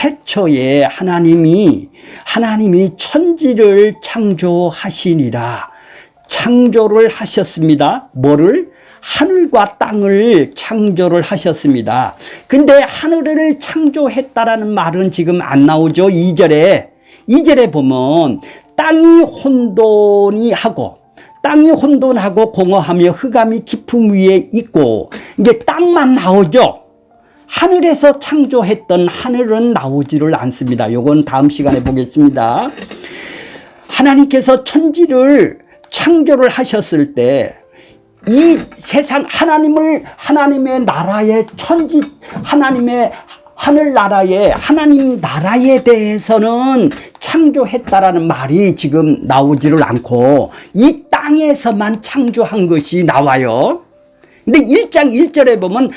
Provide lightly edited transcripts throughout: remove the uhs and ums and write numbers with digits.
태초에 하나님이 천지를 창조하시니라. 창조를 하셨습니다. 뭐를? 하늘과 땅을 창조를 하셨습니다. 근데 하늘을 창조했다라는 말은 지금 안 나오죠. 2절에 보면 땅이 혼돈하고 공허하며 흑암이 깊음 위에 있고, 이게 땅만 나오죠. 하늘에서 창조했던 하늘은 나오지를 않습니다. 요건 다음 시간에 보겠습니다. 하나님께서 천지를 창조를 하셨을 때 이 세상 하나님의 나라의 하나님의 하늘나라에, 하나님 나라에 대해서는 창조했다라는 말이 지금 나오지를 않고 이 땅에서만 창조한 것이 나와요. 근데 1장 1절에 보면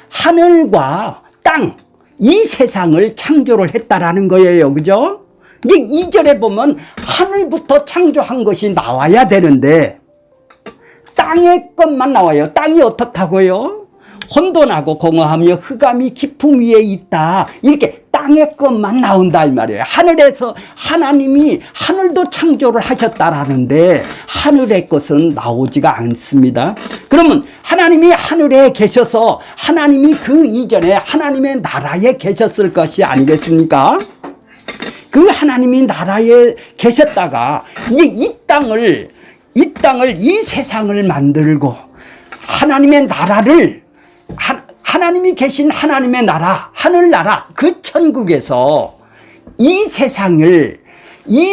하늘과 땅, 이 세상을 창조를 했다라는 거예요. 그죠? 근데 2절에 보면 하늘부터 창조한 것이 나와야 되는데 땅의 것만 나와요. 땅이 어떻다고요? 혼돈하고 공허하며 흑암이 깊음 위에 있다. 이렇게 땅의 것만 나온다 이 말이에요. 하늘에서 하나님이 하늘도 창조를 하셨다라는데 하늘의 것은 나오지가 않습니다. 그러면 하나님이 하늘에 계셔서 하나님이 그 이전에 하나님의 나라에 계셨을 것이 아니겠습니까? 그 하나님이 나라에 계셨다가 이제 이 세상을 만들고 하나님의 나라를, 하나님이 계신 하나님의 나라, 하늘나라, 그 천국에서 이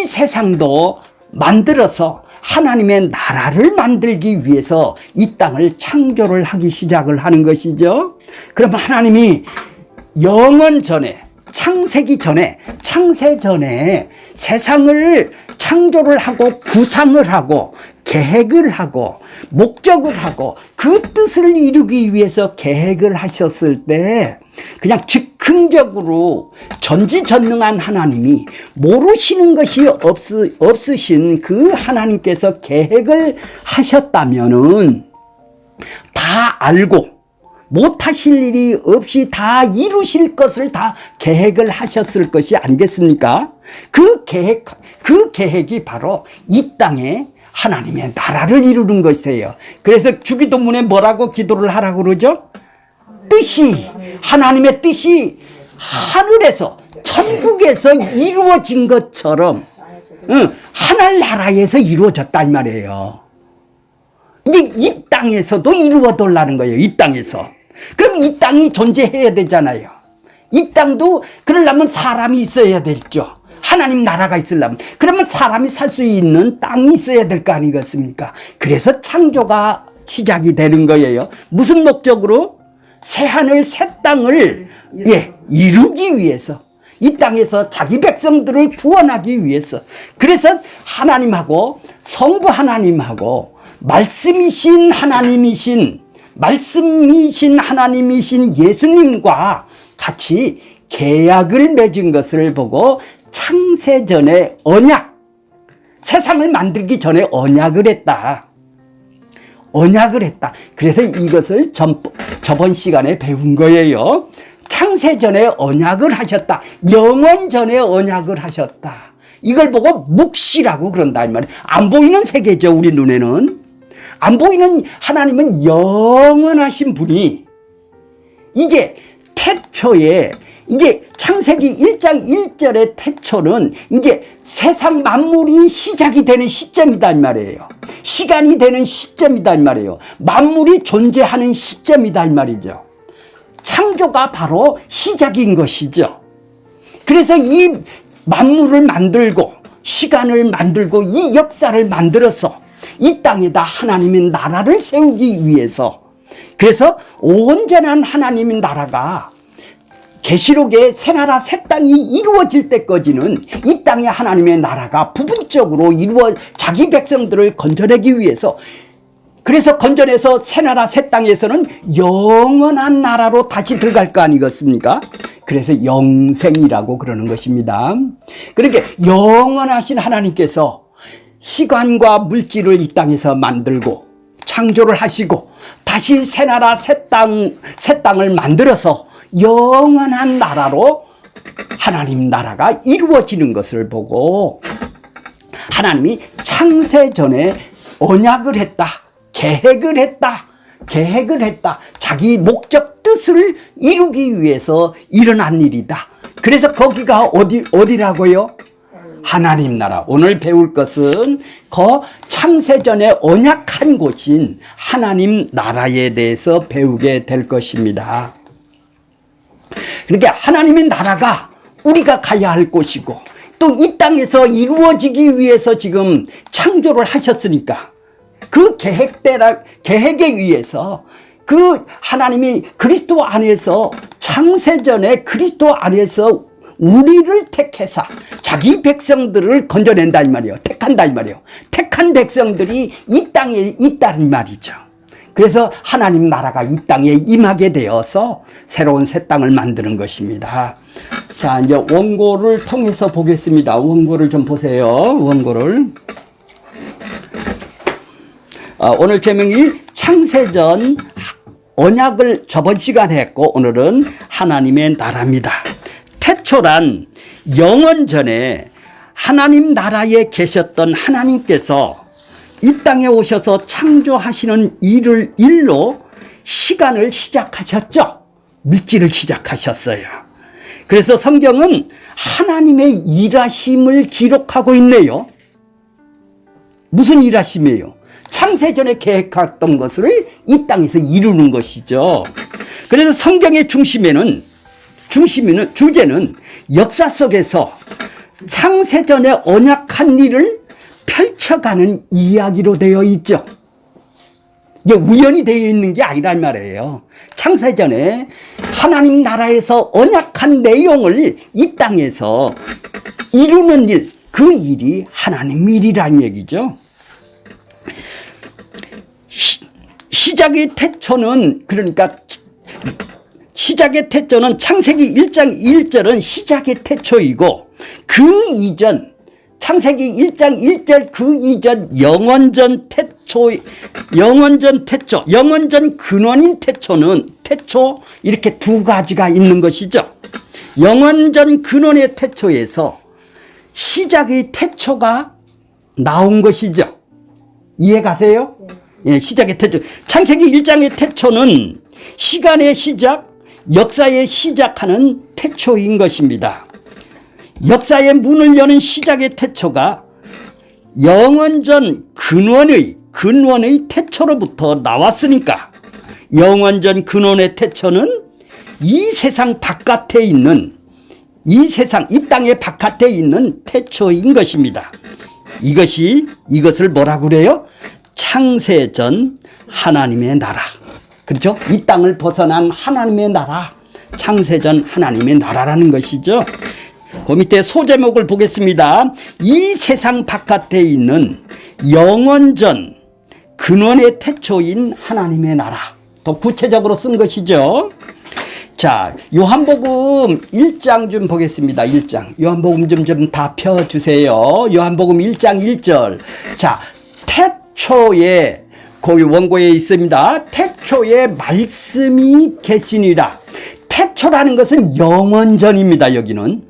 세상도 만들어서 하나님의 나라를 만들기 위해서 이 땅을 창조를 하기 시작을 하는 것이죠. 그러면 하나님이 영원 전에, 창세 전에 세상을 창조를 하고 구상을 하고 계획을 하고 목적을 하고 그 뜻을 이루기 위해서 계획을 하셨을 때 그냥 즉흥적으로 전지전능한 하나님이 모르시는 것이 없으신 그 하나님께서 계획을 하셨다면은 다 알고 못하실 일이 없이 다 이루실 것을 다 계획을 하셨을 것이 아니겠습니까? 그 계획이 바로 이 땅에 하나님의 나라를 이루는 것이에요. 그래서 주기도문에 뭐라고 기도를 하라고 그러죠? 하나님의 뜻이 하늘에서, 천국에서 이루어진 것처럼 하늘나라에서 이루어졌다 이 말이에요. 이제 이 땅에서도 이루어달라는 거예요. 이 땅에서. 그럼 이 땅이 존재해야 되잖아요. 이 땅도 그러려면 사람이 있어야 되죠. 하나님 나라가 있으려면. 그러면 사람이 살 수 있는 땅이 있어야 될 거 아니겠습니까? 그래서 창조가 시작이 되는 거예요. 무슨 목적으로? 새하늘 새 땅을 이루기 위해서. 이 땅에서 자기 백성들을 구원하기 위해서. 그래서 하나님하고 성부 하나님하고 말씀이신 하나님이신 예수님과 같이 계약을 맺은 것을 보고 창세전에 세상을 만들기 전에 언약을 했다. 그래서 이것을 저번 시간에 배운 거예요. 창세전에 언약을 하셨다. 영원전에 언약을 하셨다. 이걸 보고 묵시라고 그런다 이 말이에요. 안 보이는 세계죠. 우리 눈에는. 안 보이는 하나님은 영원하신 분이 이제 태초에, 이제 창세기 1장 1절의 태초는 이제 세상 만물이 시작이 되는 시점이다 이 말이에요. 시간이 되는 시점이다 이 말이에요. 만물이 존재하는 시점이다 이 말이죠. 창조가 바로 시작인 것이죠. 그래서 이 만물을 만들고 시간을 만들고 이 역사를 만들어서 이 땅에다 하나님의 나라를 세우기 위해서, 그래서 온전한 하나님의 나라가 계시록의 새 나라 새 땅이 이루어질 때까지는 이 땅에 하나님의 나라가 부분적으로 자기 백성들을 건져내기 위해서, 그래서 건져내서 새 나라 새 땅에서는 영원한 나라로 다시 들어갈 거 아니겠습니까? 그래서 영생이라고 그러는 것입니다. 그렇게 영원하신 하나님께서 시간과 물질을 이 땅에서 만들고 창조를 하시고 다시 새 나라 새 땅을 만들어서 영원한 나라로 하나님 나라가 이루어지는 것을 보고 하나님이 창세 전에 언약을 했다. 계획을 했다. 자기 목적 뜻을 이루기 위해서 일어난 일이다. 그래서 거기가 어디라고요? 하나님 나라. 오늘 배울 것은 그 창세전에 언약한 곳인 하나님 나라에 대해서 배우게 될 것입니다. 그러니까 하나님의 나라가 우리가 가야 할 곳이고 또 이 땅에서 이루어지기 위해서 지금 창조를 하셨으니까 그 계획에 의해서 그 하나님이 그리스도 안에서 창세전에 그리스도 안에서 우리를 택해서 자기 백성들을 건져낸다 이 말이에요. 택한다 이 말이에요. 택한 백성들이 이 땅에 있다는 말이죠. 그래서 하나님 나라가 이 땅에 임하게 되어서 새로운 새 땅을 만드는 것입니다. 자, 이제 원고를 통해서 보겠습니다. 원고를 좀 보세요. 원고를. 오늘 제목이 창세전 언약을 저번 시간에 했고 오늘은 하나님의 나라입니다. 태초란 영원전에 하나님 나라에 계셨던 하나님께서 이 땅에 오셔서 창조하시는 일로 시간을 시작하셨죠. 물질을 시작하셨어요. 그래서 성경은 하나님의 일하심을 기록하고 있네요. 무슨 일하심이에요? 창세전에 계획했던 것을 이 땅에서 이루는 것이죠. 그래서 성경의 주제는 역사 속에서 창세전에 언약한 일을 펼쳐가는 이야기로 되어 있죠. 이게 우연히 되어 있는 게 아니란 말이에요. 창세전에 하나님 나라에서 언약한 내용을 이 땅에서 이루는 일, 그 일이 하나님 일이란 얘기죠. 시작의 태초는 창세기 1장 1절은 시작의 태초이고 그 이전 창세기 1장 1절 그 이전 영원전 근원인 태초 이렇게 두 가지가 있는 것이죠. 영원전 근원의 태초에서 시작의 태초가 나온 것이죠. 이해 가세요? 예, 시작의 태초. 창세기 1장의 태초는 시간의 시작, 역사의 시작하는 태초인 것입니다. 역사의 문을 여는 시작의 태초가 영원전 근원의 태초로부터 나왔으니까 영원전 근원의 태초는 이 세상 바깥에 있는 이 땅의 바깥에 있는 태초인 것입니다. 이것을 뭐라고 그래요? 창세전 하나님의 나라. 그렇죠? 이 땅을 벗어난 하나님의 나라. 창세전 하나님의 나라라는 것이죠. 그 밑에 소제목을 보겠습니다. 이 세상 바깥에 있는 영원전 근원의 태초인 하나님의 나라. 더 구체적으로 쓴 것이죠. 자, 요한복음 1장 좀 보겠습니다. 1장. 요한복음 좀 다 펴주세요. 요한복음 1장 1절. 자, 태초에 거기 원고에 있습니다. 태초에 말씀이 계시니라. 태초라는 것은 영원전입니다. 여기는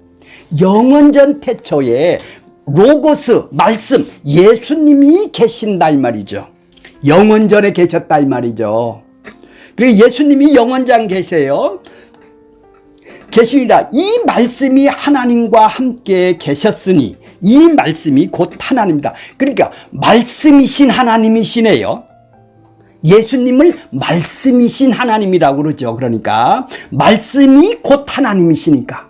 영원전 태초에 로고스 말씀 예수님이 계신다 이 말이죠. 영원전에 계셨다 이 말이죠. 그리고 예수님이 영원전 계세요. 계시니라. 이 말씀이 하나님과 함께 계셨으니 이 말씀이 곧 하나님이다. 그러니까 말씀이신 하나님이시네요. 예수님을 말씀이신 하나님이라고 그러죠. 그러니까 말씀이 곧 하나님이시니까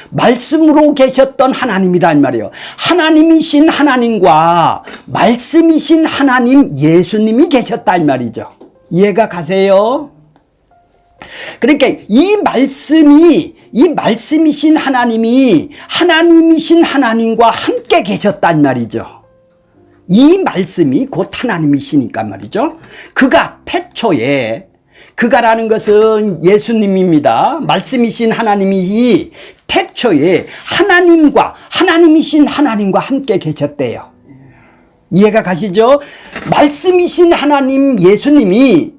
말씀으로 계셨던 하나님이란 말이에요. 하나님이신 하나님과 말씀이신 하나님 예수님이 계셨다 이 말이죠. 이해가 가세요? 그러니까 이 말씀이신 하나님이 하나님이신 하나님과 함께 계셨단 말이죠. 이 말씀이 곧 하나님이시니까 말이죠. 그가 태초에, 그가라는 것은 예수님입니다. 말씀이신 하나님이 태초에 하나님이신 하나님과 함께 계셨대요. 이해가 가시죠? 말씀이신 하나님 예수님이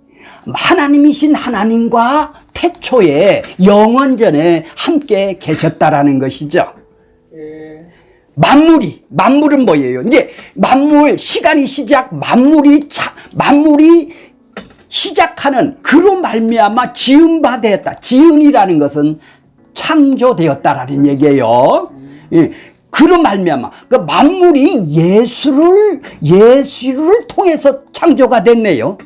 하나님이신 하나님과 태초에 영원전에 함께 계셨다라는 것이죠. 만물은 뭐예요? 이제 시간이 만물이 시작하는 그로 말미암아 지은 바 되었다. 지은이라는 것은 창조되었다라는 얘기예요. 예. 그로 말미암아 그 만물이 예수를 통해서 창조가 됐네요.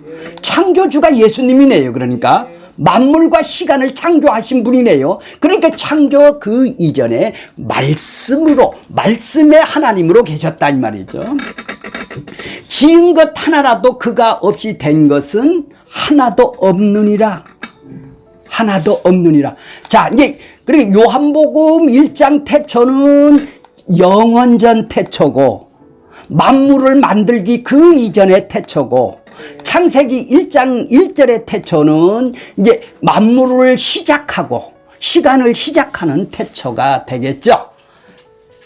창조주가 예수님이네요. 그러니까 만물과 시간을 창조하신 분이네요. 그러니까 창조 그 이전에 말씀의 하나님으로 계셨다 이 말이죠. 지은 것 하나라도 그가 없이 된 것은 하나도 없느니라. 자, 이제 그리고 요한복음 1장 태초는 영원전 태초고, 만물을 만들기 그 이전의 태초고, 창세기 1장 1절의 태초는 이제 만물을 시작하고 시간을 시작하는 태초가 되겠죠.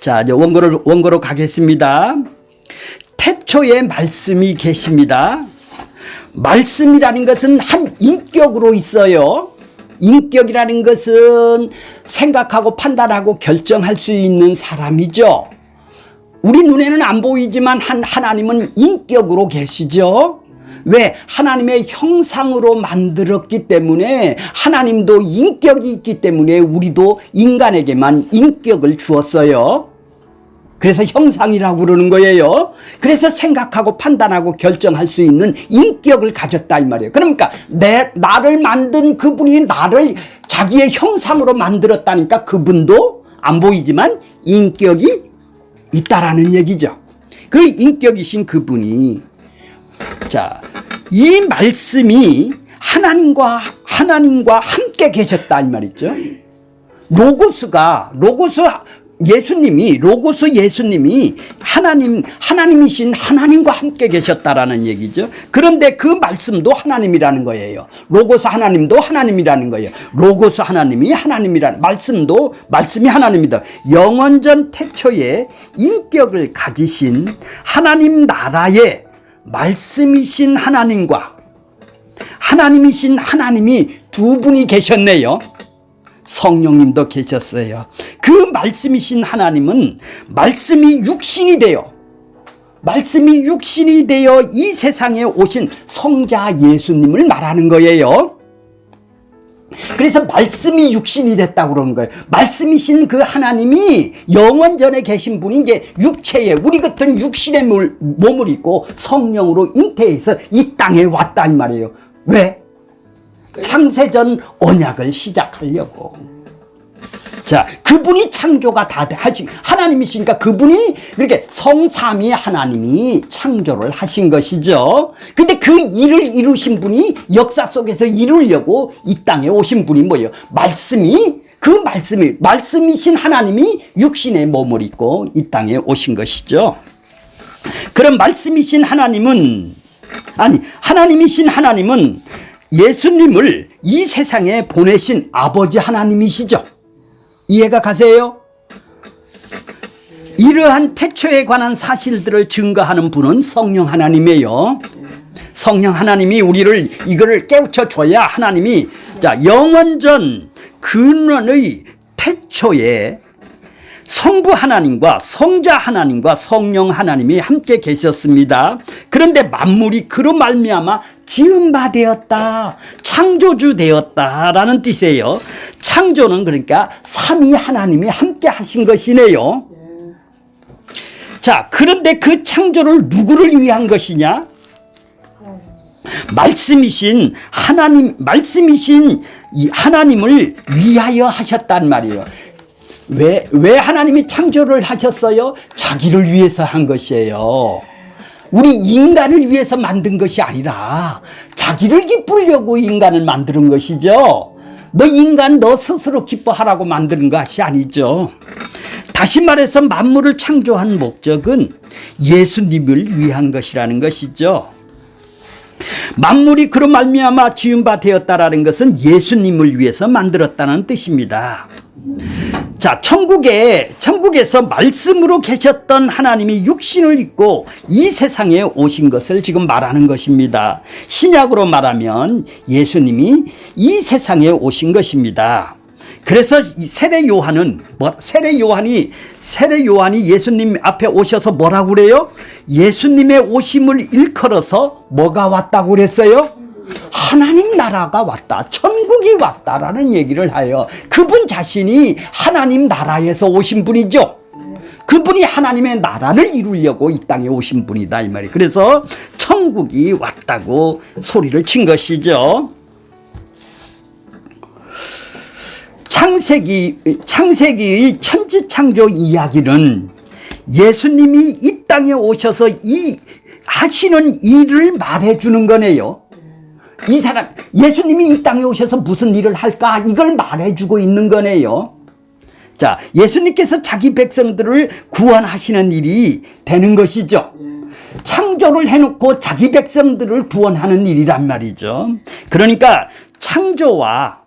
자, 이제 원고로 가겠습니다. 태초에 말씀이 계십니다. 말씀이라는 것은 한 인격으로 있어요. 인격이라는 것은 생각하고 판단하고 결정할 수 있는 사람이죠. 우리 눈에는 안 보이지만 하나님은 인격으로 계시죠. 왜? 하나님의 형상으로 만들었기 때문에, 하나님도 인격이 있기 때문에 우리도 인간에게만 인격을 주었어요. 그래서 형상이라고 그러는 거예요. 그래서 생각하고 판단하고 결정할 수 있는 인격을 가졌다 이 말이에요. 그러니까 나를 만든 그분이 나를 자기의 형상으로 만들었다니까 그분도 안 보이지만 인격이 있다라는 얘기죠. 그 인격이신 그분이, 자, 이 말씀이 하나님과 함께 계셨다 이 말이죠. 예수님이 하나님이신 하나님과 함께 계셨다라는 얘기죠. 그런데 그 말씀도 하나님이라는 거예요. 로고스 하나님도 하나님이라는 거예요. 로고스 하나님이 하나님이라는 말씀이 하나님이다. 영원전 태초에 인격을 가지신 하나님 나라의 말씀이신 하나님과 하나님이신 하나님이 두 분이 계셨네요. 성령님도 계셨어요. 그 말씀이신 하나님은 말씀이 육신이 되어 이 세상에 오신 성자 예수님을 말하는 거예요. 그래서 말씀이 육신이 됐다고 그러는 거예요. 말씀이신 그 하나님이 영원전에 계신 분이 이제 육체에 우리 같은 육신의 몸을 입고 성령으로 잉태해서 이 땅에 왔다 이 말이에요. 왜? 창세전 언약을 시작하려고. 자, 그분이 창조가 다 하신 하나님이시니까 그분이 그렇게 성삼위 하나님이 창조를 하신 것이죠. 근데 그 일을 이루신 분이 역사 속에서 이루려고 이 땅에 오신 분이 뭐예요? 말씀이신 하나님이 육신의 몸을 입고 이 땅에 오신 것이죠. 그런 말씀이신 하나님이신 하나님은 예수님을 이 세상에 보내신 아버지 하나님이시죠. 이해가 가세요? 이러한 태초에 관한 사실들을 증거하는 분은 성령 하나님이에요. 성령 하나님이 이거를 깨우쳐 줘야 하나님이, 자, 영원전 근원의 태초에 성부 하나님과 성자 하나님과 성령 하나님이 함께 계셨습니다. 그런데 만물이 그로 말미암아 지은 바 되었다, 창조주 되었다라는 뜻이에요. 창조는 그러니까 삼위 하나님이 함께 하신 것이네요. 자, 그런데 그 창조를 누구를 위한 것이냐? 말씀이신 하나님을 위하여 하셨단 말이에요. 왜 하나님이 창조를 하셨어요? 자기를 위해서 한 것이에요. 우리 인간을 위해서 만든 것이 아니라 자기를 기쁘려고 인간을 만드는 것이죠. 너 스스로 기뻐하라고 만드는 것이 아니죠. 다시 말해서 만물을 창조한 목적은 예수님을 위한 것이라는 것이죠. 만물이 그로 말미암아 지은 바 되었다라는 것은 예수님을 위해서 만들었다는 뜻입니다. 자, 천국에서 말씀으로 계셨던 하나님이 육신을 입고 이 세상에 오신 것을 지금 말하는 것입니다. 신약으로 말하면 예수님이 이 세상에 오신 것입니다. 그래서 세례 요한이 예수님 앞에 오셔서 뭐라고 그래요? 예수님의 오심을 일컬어서 뭐가 왔다고 그랬어요? 하나님 나라가 왔다, 천국이 왔다라는 얘기를 하여 그분 자신이 하나님 나라에서 오신 분이죠. 그분이 하나님의 나라를 이루려고 이 땅에 오신 분이다 이 말이에요. 그래서 천국이 왔다고 소리를 친 것이죠. 창세기의 천지창조 이야기는 예수님이 이 땅에 오셔서 하시는 일을 말해주는 거네요. 예수님이 이 땅에 오셔서 무슨 일을 할까? 이걸 말해주고 있는 거네요. 자, 예수님께서 자기 백성들을 구원하시는 일이 되는 것이죠. 창조를 해놓고 자기 백성들을 구원하는 일이란 말이죠. 그러니까 창조와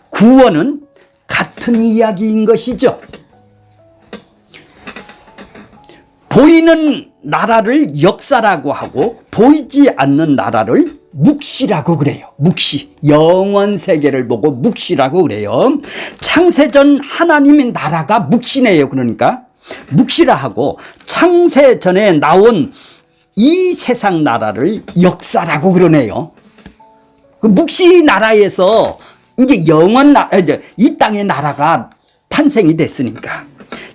구원은 같은 이야기인 것이죠. 보이는 나라를 역사라고 하고 보이지 않는 나라를 묵시라고 그래요. 묵시. 영원 세계를 보고 묵시라고 그래요. 창세전 하나님의 나라가 묵시네요. 그러니까 묵시라 하고 창세전에 나온 이 세상 나라를 역사라고 그러네요. 그 묵시 나라에서 이제 이 땅의 나라가 탄생이 됐으니까.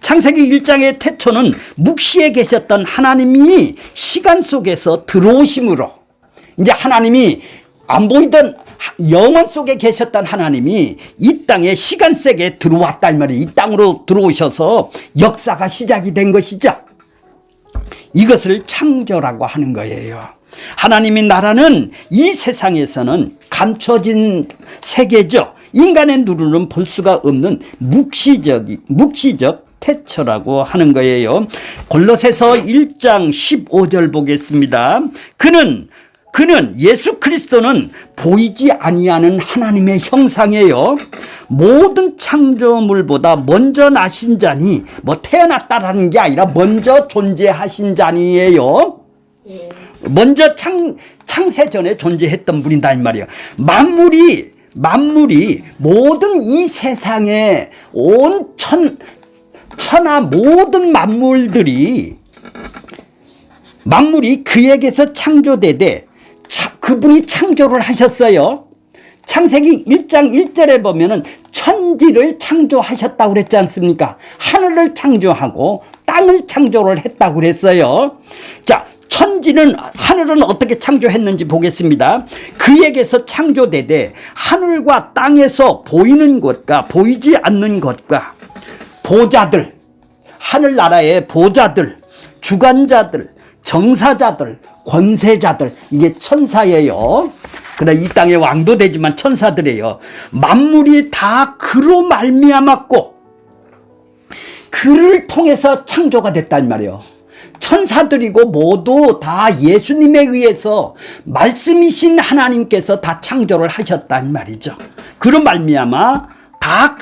창세기 1장의 태초는 묵시에 계셨던 하나님이 시간 속에서 들어오심으로 이제 하나님이 안 보이던 영원 속에 계셨던 하나님이 이 땅에 시간 속에 들어왔다 이 말이에요. 이 땅으로 들어오셔서 역사가 시작이 된 것이죠. 이것을 창조라고 하는 거예요. 하나님의 나라는 이 세상에서는 감춰진 세계죠. 인간의 눈으로는 볼 수가 없는 묵시적 태초라고 하는 거예요. 골로새서 1장 15절 보겠습니다. 그는 예수 그리스도는 보이지 아니하는 하나님의 형상이에요. 모든 창조물보다 먼저 나신 자니 태어났다라는 게 아니라 먼저 존재하신 자니에요. 먼저 창세전에 존재했던 분이다 이 말이에요. 만물이 모든 이 세상에 온 천하 모든 만물이 그에게서 창조되되 그분이 창조를 하셨어요. 창세기 1장 1절에 보면은 천지를 창조하셨다고 그랬지 않습니까? 하늘을 창조하고 땅을 창조를 했다고 그랬어요. 자, 하늘은 어떻게 창조했는지 보겠습니다. 그에게서 창조되되 하늘과 땅에서 보이는 것과 보이지 않는 것과 보좌들, 하늘나라의 보좌들, 주관자들, 정사자들, 권세자들, 이게 천사예요. 그러나 이 땅의 왕도 되지만 천사들이에요. 만물이 다 그로 말미암았고 그를 통해서 창조가 됐단 말이에요. 천사들이고 모두 다 예수님에 의해서 말씀이신 하나님께서 다 창조를 하셨단 말이죠. 그로 말미암아 다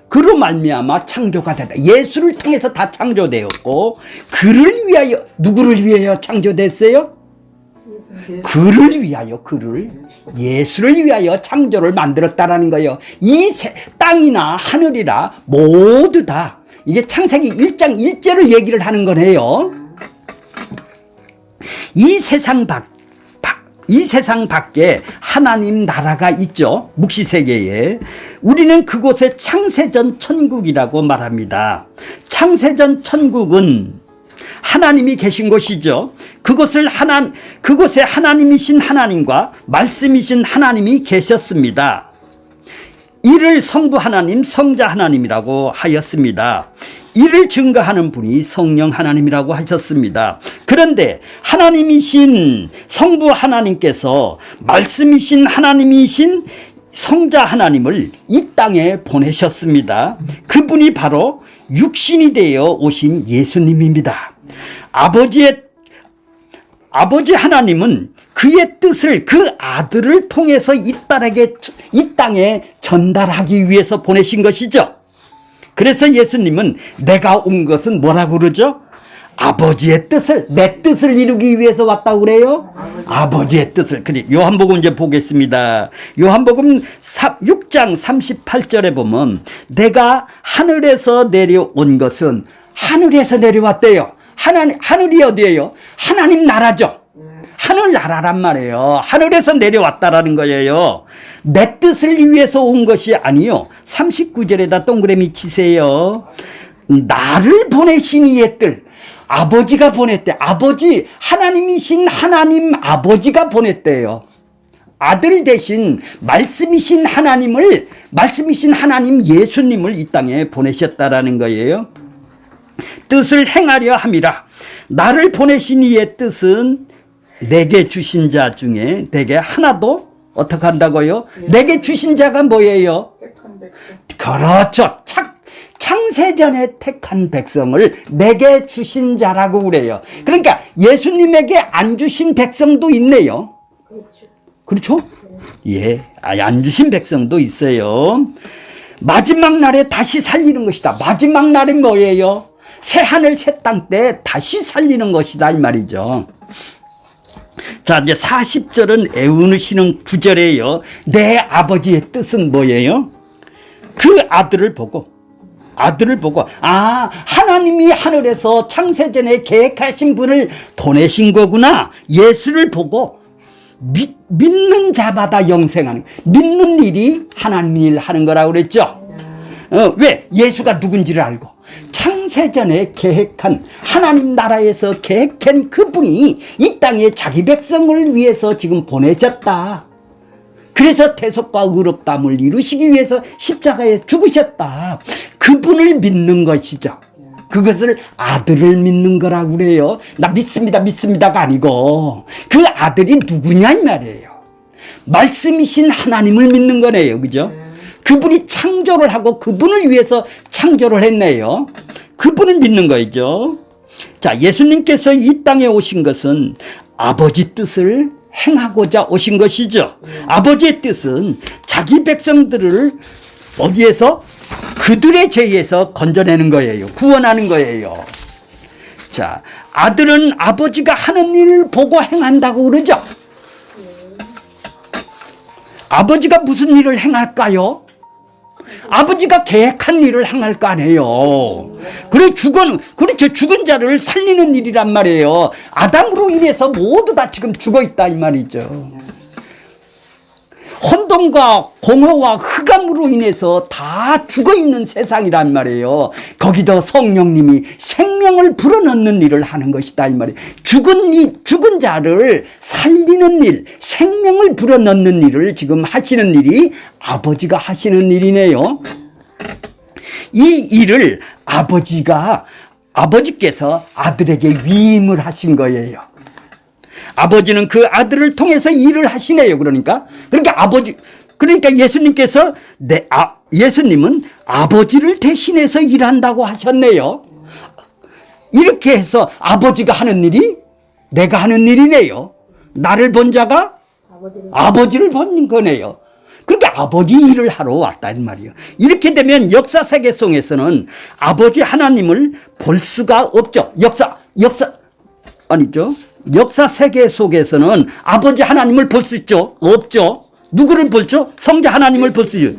그로 말미암아 창조가 됐다. 예수를 통해서 다 창조되었고 그를 위하여 누구를 위하여 창조됐어요? 예수를 위하여 창조를 만들었다라는 거예요. 이 땅이나 하늘이라 모두 다 이게 창세기 1장 1절을 얘기를 하는 거네요. 이 세상 밖에 하나님 나라가 있죠. 묵시세계에. 우리는 그곳에 창세전 천국이라고 말합니다. 창세전 천국은 하나님이 계신 곳이죠. 그곳에 하나님이신 하나님과 말씀이신 하나님이 계셨습니다. 이를 성부 하나님, 성자 하나님이라고 하였습니다. 이를 증거하는 분이 성령 하나님이라고 하셨습니다. 그런데 하나님이신 성부 하나님께서 말씀이신 하나님이신 성자 하나님을 이 땅에 보내셨습니다. 그분이 바로 육신이 되어 오신 예수님입니다. 아버지 하나님은 그의 뜻을 그 아들을 통해서 이 땅에 전달하기 위해서 보내신 것이죠. 그래서 예수님은 내가 온 것은 뭐라고 그러죠? 아버지의 뜻을, 내 뜻을 이루기 위해서 왔다고 그래요? 아버지의 뜻을. 그래, 요한복음 이제 보겠습니다. 요한복음 6장 38절에 보면 내가 하늘에서 내려온 것은 하늘에서 내려왔대요. 하늘이 어디예요? 하나님 나라죠. 하늘나라란 말이에요. 하늘에서 내려왔다라는 거예요. 내 뜻을 위해서 온 것이 아니요. 39절에다 동그라미 치세요. 나를 보내신 이의 뜰. 아버지가 보냈대. 아버지, 하나님이신 하나님 아버지가 보냈대요. 아들 대신 말씀이신 하나님 예수님을 이 땅에 보내셨다라는 거예요. 뜻을 행하려 함이라. 나를 보내신 이의 뜻은 내게 주신 자 중에 내게 하나도 어떻게 한다고요? 내게 주신 자가 뭐예요? 그렇죠. 창세전에 택한 백성을 내게 주신 자라고 그래요. 그러니까 예수님에게 안 주신 백성도 있네요. 그렇죠? 예, 안 주신 백성도 있어요. 마지막 날에 다시 살리는 것이다. 마지막 날이 뭐예요? 새 하늘 새 땅 때 다시 살리는 것이다 이 말이죠. 자, 이제 40절은 애우시는 구절이에요. 내 아버지의 뜻은 뭐예요? 그 아들을 보고 하나님이 하늘에서 창세전에 계획하신 분을 보내신 거구나. 예수를 보고 믿는 자마다 영생하는, 믿는 일이 하나님 일 하는 거라고 그랬죠. 왜? 예수가 누군지를 알고 창세전에 계획한, 하나님 나라에서 계획한 그분이 이 땅에 자기 백성을 위해서 지금 보내셨다. 그래서 대속과 의롭다함을 이루시기 위해서 십자가에 죽으셨다. 그분을 믿는 것이죠. 그것을 아들을 믿는 거라고 그래요. 나 믿습니다가 아니고 그 아들이 누구냐 이 말이에요. 말씀이신 하나님을 믿는 거네요. 그죠? 그분이 창조를 하고 그분을 위해서 창조를 했네요. 그분을 믿는 거죠. 자, 예수님께서 이 땅에 오신 것은 아버지 뜻을 행하고자 오신 것이죠. 아버지의 뜻은 자기 백성들을 어디에서? 그들의 죄에서 건져내는 거예요. 구원하는 거예요. 자, 아들은 아버지가 하는 일을 보고 행한다고 그러죠. 아버지가 무슨 일을 행할까요? 아버지가 계획한 일을 행할 거 아니에요. 그렇죠. 죽은 자를 살리는 일이란 말이에요. 아담으로 인해서 모두 다 지금 죽어 있다 이 말이죠. 혼돈과 공허와 흑암으로 인해서 다 죽어 있는 세상이란 말이에요. 거기다 성령님이 생명을 불어넣는 일을 하는 것이다 이 말이에요. 죽은 자를 살리는 일, 생명을 불어넣는 일을 지금 하시는 일이 아버지가 하시는 일이네요. 이 일을 아버지께서 아들에게 위임을 하신 거예요. 아버지는 그 아들을 통해서 일을 하시네요. 그러니까 예수님께서 예수님은 아버지를 대신해서 일한다고 하셨네요. 이렇게 해서 아버지가 하는 일이 내가 하는 일이네요. 나를 본 자가 아버지를 본 거네요. 그러니까 아버지 일을 하러 왔단 말이에요. 이렇게 되면 역사 세계 속에서는 아버지 하나님을 볼 수가 없죠. 역사 세계 속에서는 아버지 하나님을 볼 수 있죠? 없죠? 누구를 볼죠? 성자 하나님을 볼 수 있죠.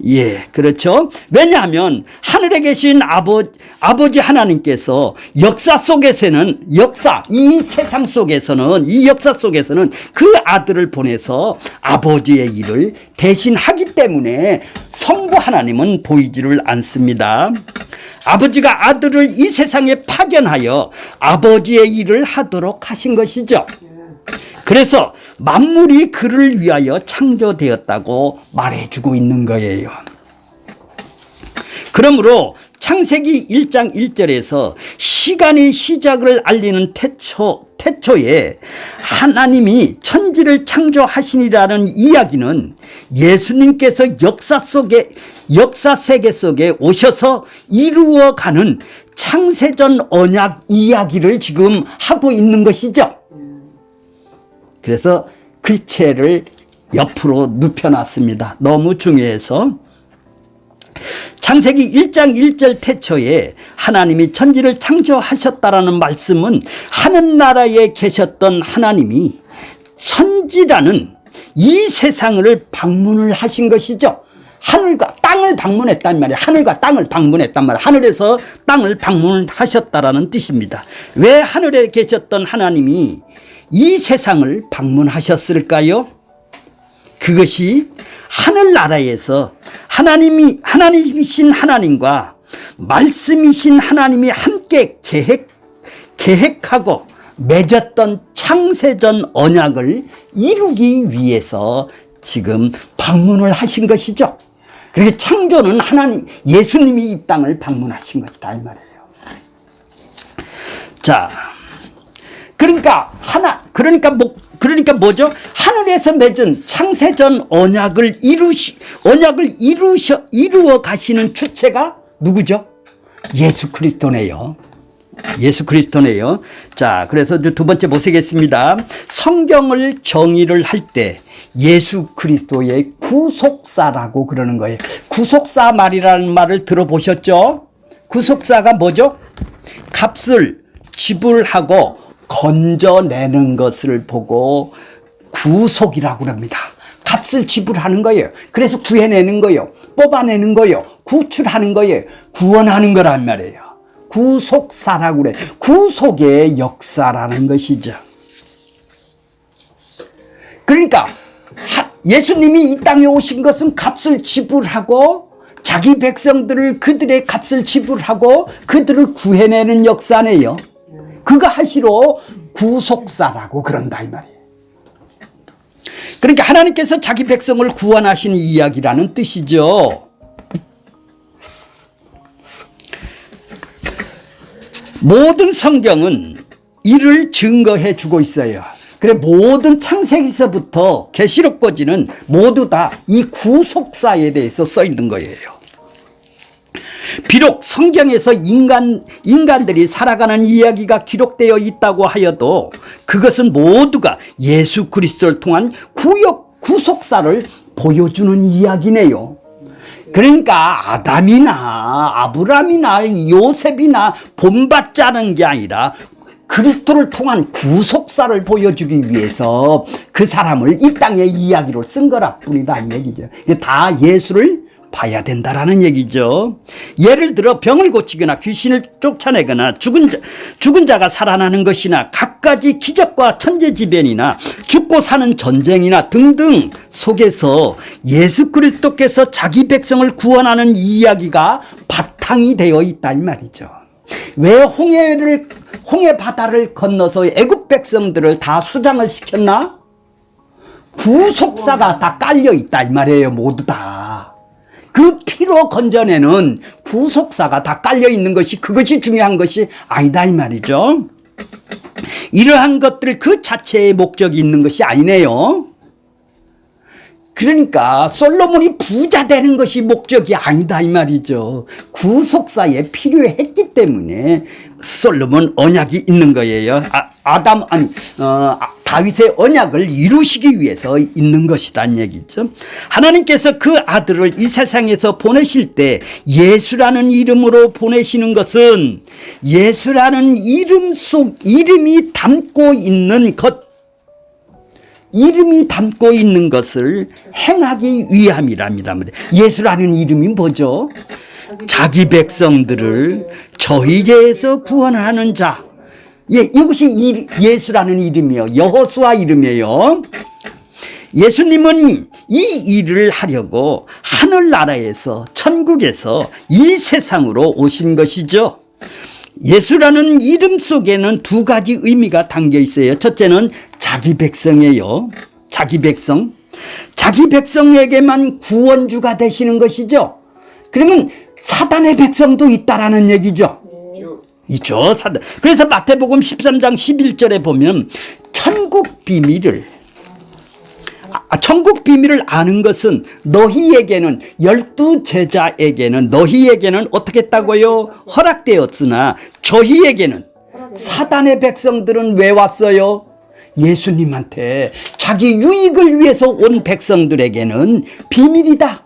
예, 그렇죠. 왜냐하면 하늘에 계신 아버지 하나님께서 이 역사 속에서는 그 아들을 보내서 아버지의 일을 대신하기 때문에 성부 하나님은 보이지를 않습니다. 아버지가 아들을 이 세상에 파견하여 아버지의 일을 하도록 하신 것이죠. 그래서 만물이 그를 위하여 창조되었다고 말해주고 있는 거예요. 그러므로 창세기 1장 1절에서 시간의 시작을 알리는 태초에 하나님이 천지를 창조하시니라는 이야기는 예수님께서 역사 세계 속에 오셔서 이루어가는 창세전 언약 이야기를 지금 하고 있는 것이죠. 그래서 글체를 옆으로 눕혀놨습니다. 너무 중요해서. 창세기 1장 1절 태초에 하나님이 천지를 창조하셨다라는 말씀은 하늘나라에 계셨던 하나님이 천지라는 이 세상을 방문을 하신 것이죠. 하늘과 땅을 방문했단 말이에요. 하늘과 땅을 방문했단 말이에요. 하늘에서 땅을 방문하셨다라는 뜻입니다. 왜 하늘에 계셨던 하나님이 이 세상을 방문하셨을까요? 그것이 하늘나라에서 하나님이신 하나님과 말씀이신 하나님이 함께 계획하고 맺었던 창세전 언약을 이루기 위해서 지금 방문을 하신 것이죠. 그렇게 창조는 하나님, 예수님이 이 땅을 방문하신 것이다, 이 말이에요. 자, 그러니까 뭐죠? 하늘에서 맺은 창세전 언약을 이루어 가시는 주체가 누구죠? 예수 그리스도네요. 예수 그리스도네요. 자, 그래서 두 번째 보시겠습니다. 성경을 정의를 할 때 예수 그리스도의 구속사라고 그러는 거예요. 구속사 말이라는 말을 들어보셨죠? 구속사가 뭐죠? 값을 지불하고 건져내는 것을 보고 구속이라고 합니다. 값을 지불하는 거예요. 그래서 구해내는 거예요. 뽑아내는 거예요. 구출하는 거예요. 구원하는 거란 말이에요. 구속사라고 그래. 구속의 역사라는 것이죠. 그러니까 예수님이 이 땅에 오신 것은 값을 지불하고 자기 백성들을 그들의 값을 지불하고 그들을 구해내는 역사네요. 그거 하시러 구속사라고 그런다 이 말이에요. 그러니까 하나님께서 자기 백성을 구원하시는 이야기라는 뜻이죠. 모든 성경은 이를 증거해 주고 있어요. 그래 모든 창세기서부터 계시록까지는 모두 다 이 구속사에 대해서 써 있는 거예요. 비록 성경에서 인간들이 살아가는 이야기가 기록되어 있다고 하여도 그것은 모두가 예수 그리스도를 통한 구속사를 보여주는 이야기네요. 그러니까 아담이나 아브람이나 요셉이나 본받지 않은 게 아니라 그리스도를 통한 구속사를 보여주기 위해서 그 사람을 이 땅의 이야기로 쓴 거라 뿐이라는 얘기죠. 다 예수를 봐야 된다라는 얘기죠. 예를 들어 병을 고치거나 귀신을 쫓아내거나 죽은 자가 살아나는 것이나 갖가지 기적과 천재지변이나 죽고 사는 전쟁이나 등등 속에서 예수 그리스도께서 자기 백성을 구원하는 이야기가 바탕이 되어 있다 이 말이죠. 왜 홍해 바다를 건너서 애굽 백성들을 다 수장을 시켰나? 구속사가 다 깔려 있다 이 말이에요. 모두 다. 그 피로 건져내는 구속사가 다 깔려 있는 것이 그것이 중요한 것이 아니다 이 말이죠. 이러한 것들 그 자체의 목적이 있는 것이 아니네요. 그러니까 솔로몬이 부자 되는 것이 목적이 아니다 이 말이죠. 구속사에 필요했기 때문에 솔로몬 언약이 있는 거예요. 다윗의 언약을 이루시기 위해서 있는 것이란 얘기죠. 하나님께서 그 아들을 이 세상에서 보내실 때 예수라는 이름으로 보내시는 것은 예수라는 이름이 담고 있는 것을 행하기 위함이랍니다. 예수라는 이름이 뭐죠? 자기 백성들을 저희 죄에서 구원하는 자. 이것이 예수라는 이름이에요. 여호수아 이름이에요. 예수님은 이 일을 하려고 하늘나라에서 천국에서 이 세상으로 오신 것이죠. 예수라는 이름 속에는 두 가지 의미가 담겨 있어요. 첫째는 자기 백성이에요. 자기 백성. 자기 백성에게만 구원주가 되시는 것이죠. 그러면 사단의 백성도 있다라는 얘기죠. 있죠. 사단. 그래서 마태복음 13장 11절에 보면 천국 비밀을 아는 것은 너희에게는 12제자에게는 너희에게는 어떻게 했다고요? 허락되었으나 저희에게는 사단의 백성들은 왜 왔어요? 예수님한테 자기 유익을 위해서 온 백성들에게는 비밀이다.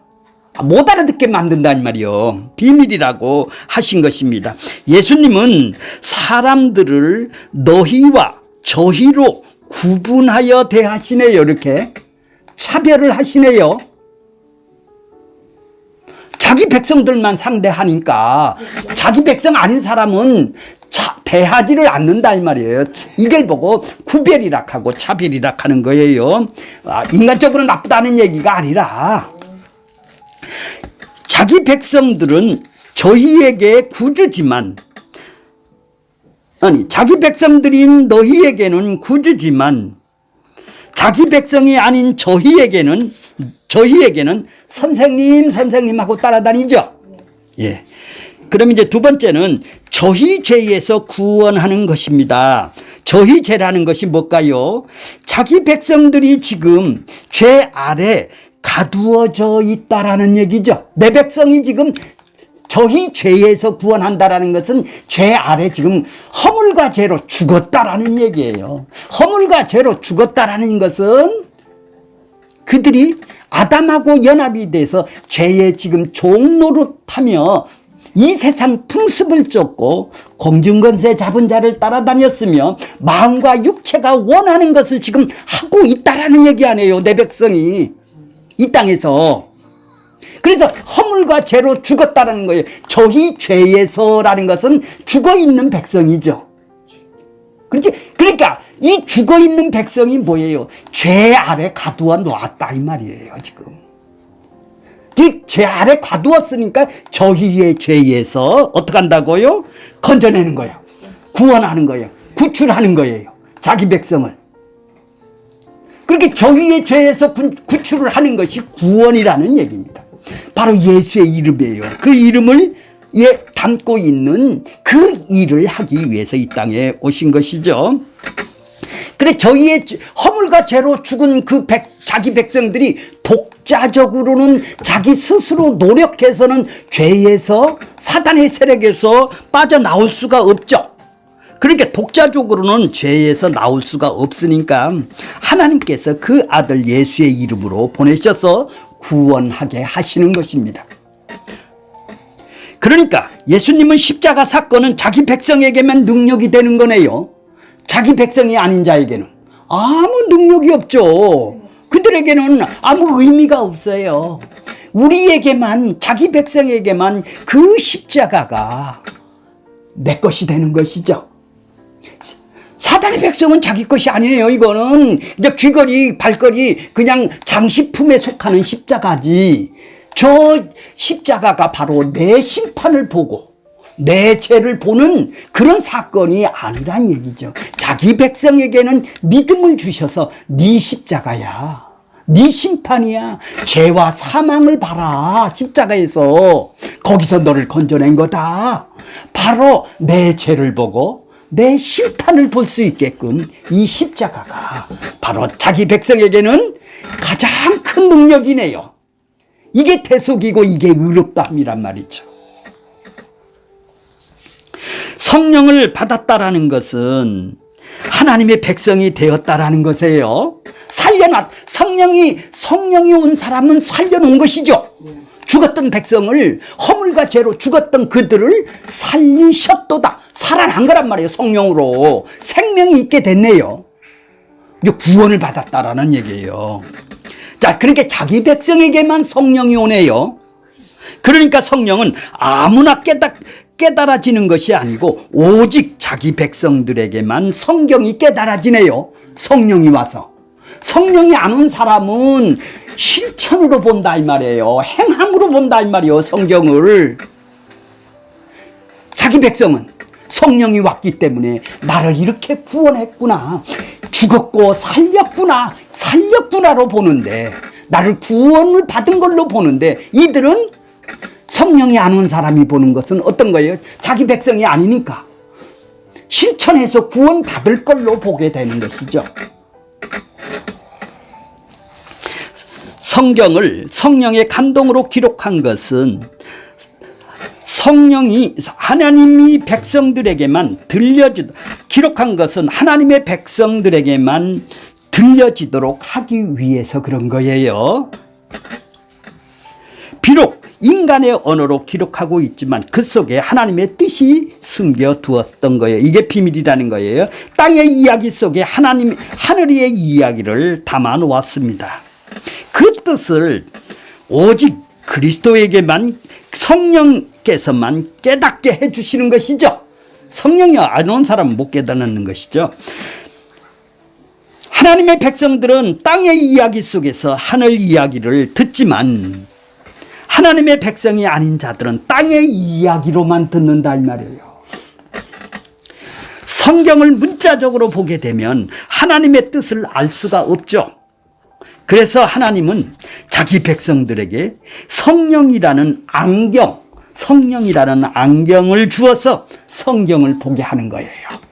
못 알아듣게 만든단 말이요. 비밀이라고 하신 것입니다. 예수님은 사람들을 너희와 저희로 구분하여 대하시네요. 이렇게 차별을 하시네요. 자기 백성들만 상대하니까 자기 백성 아닌 사람은 대하지를 않는다 이 말이에요. 이걸 보고 구별이라 하고 차별이라 하는 거예요. 인간적으로 나쁘다는 얘기가 아니라 자기 백성들은 저희에게 구주지만, 아니 자기 백성들인 너희에게는 구주지만 자기 백성이 아닌 저희에게는 선생님하고 따라다니죠. 예. 그럼 이제 두 번째는 저희 죄에서 구원하는 것입니다. 저희 죄라는 것이 뭘까요? 자기 백성들이 지금 죄 아래 가두어져 있다라는 얘기죠. 내 백성이 지금 저희 죄에서 구원한다라는 것은 죄 아래 지금 허물과 죄로 죽었다라는 얘기예요. 허물과 죄로 죽었다라는 것은 그들이 아담하고 연합이 돼서 죄의 지금 종노릇하며 이 세상 풍습을 쫓고 공중권세 잡은 자를 따라다녔으며 마음과 육체가 원하는 것을 지금 하고 있다라는 얘기 아니에요. 내 백성이 이 땅에서. 그래서 허물과 죄로 죽었다라는 거예요. 저희 죄에서라는 것은 죽어있는 백성이죠. 그렇지? 그러니까 이 죽어있는 백성이 뭐예요? 죄 아래 가두어 놓았다 이 말이에요. 지금 죄 아래 가두었으니까 저희의 죄에서 어떻게 한다고요? 건져내는 거예요. 구원하는 거예요. 구출하는 거예요. 자기 백성을. 그렇게 저희의 죄에서 구출을 하는 것이 구원이라는 얘기입니다. 바로 예수의 이름이에요. 그 이름을 담고 있는 그 일을 하기 위해서 이 땅에 오신 것이죠. 그래 저희의 허물과 죄로 죽은 그 자기 백성들이 독자적으로는 자기 스스로 노력해서는 죄에서 사단의 세력에서 빠져나올 수가 없죠. 그러니까 독자적으로는 죄에서 나올 수가 없으니까 하나님께서 그 아들 예수의 이름으로 보내셔서 구원하게 하시는 것입니다. 그러니까 예수님은 십자가 사건은 자기 백성에게만 능력이 되는 거네요. 자기 백성이 아닌 자에게는 아무 능력이 없죠. 그들에게는 아무 의미가 없어요. 우리에게만, 자기 백성에게만 그 십자가가 내 것이 되는 것이죠. 사단의 백성은 자기 것이 아니에요. 이거는 이제 귀걸이, 발걸이 그냥 장식품에 속하는 십자가지. 저 십자가가 바로 내 심판을 보고 내 죄를 보는 그런 사건이 아니란 얘기죠. 자기 백성에게는 믿음을 주셔서 네 십자가야, 네 심판이야, 죄와 사망을 봐라, 십자가에서 거기서 너를 건져낸 거다. 바로 내 죄를 보고 내 심판을 볼 수 있게끔 이 십자가가 바로 자기 백성에게는 가장 큰 능력이네요. 이게 대속이고 이게 의롭다함이란 말이죠. 성령을 받았다라는 것은 하나님의 백성이 되었다라는 것이에요. 성령이 온 사람은 살려놓은 것이죠. 죽었던 백성을, 허물과 죄로 죽었던 그들을 살리셨도다. 살아난 거란 말이에요. 성령으로 생명이 있게 됐네요. 이제 구원을 받았다라는 얘기예요. 자, 그러니까 자기 백성에게만 성령이 오네요. 그러니까 성령은 아무나 깨달아지는 것이 아니고 오직 자기 백성들에게만 성경이 깨달아지네요. 성령이 와서. 성령이 안 온 사람은 실천으로 본다 이 말이에요. 행함으로 본다 이 말이에요. 성경을. 자기 백성은 성령이 왔기 때문에 나를 이렇게 구원했구나, 죽었고 살렸구나로 보는데, 나를 구원을 받은 걸로 보는데, 이들은 성령이 안 온 사람이 보는 것은 어떤 거예요? 자기 백성이 아니니까 실천해서 구원 받을 걸로 보게 되는 것이죠. 성경을 성령의 감동으로 기록한 것은 하나님이 백성들에게만 기록한 것은 하나님의 백성들에게만 들려지도록 하기 위해서 그런 거예요. 비록 인간의 언어로 기록하고 있지만 그 속에 하나님의 뜻이 숨겨두었던 거예요. 이게 비밀이라는 거예요. 땅의 이야기 속에 하늘의 이야기를 담아 놓았습니다. 그 뜻을 오직 그리스도에게만 성령께서만 깨닫게 해주시는 것이죠. 성령이 안 온 사람은 못 깨닫는 것이죠. 하나님의 백성들은 땅의 이야기 속에서 하늘 이야기를 듣지만 하나님의 백성이 아닌 자들은 땅의 이야기로만 듣는다 이 말이에요. 성경을 문자적으로 보게 되면 하나님의 뜻을 알 수가 없죠. 그래서 하나님은 자기 백성들에게 성령이라는 안경을 주어서 성경을 보게 하는 거예요.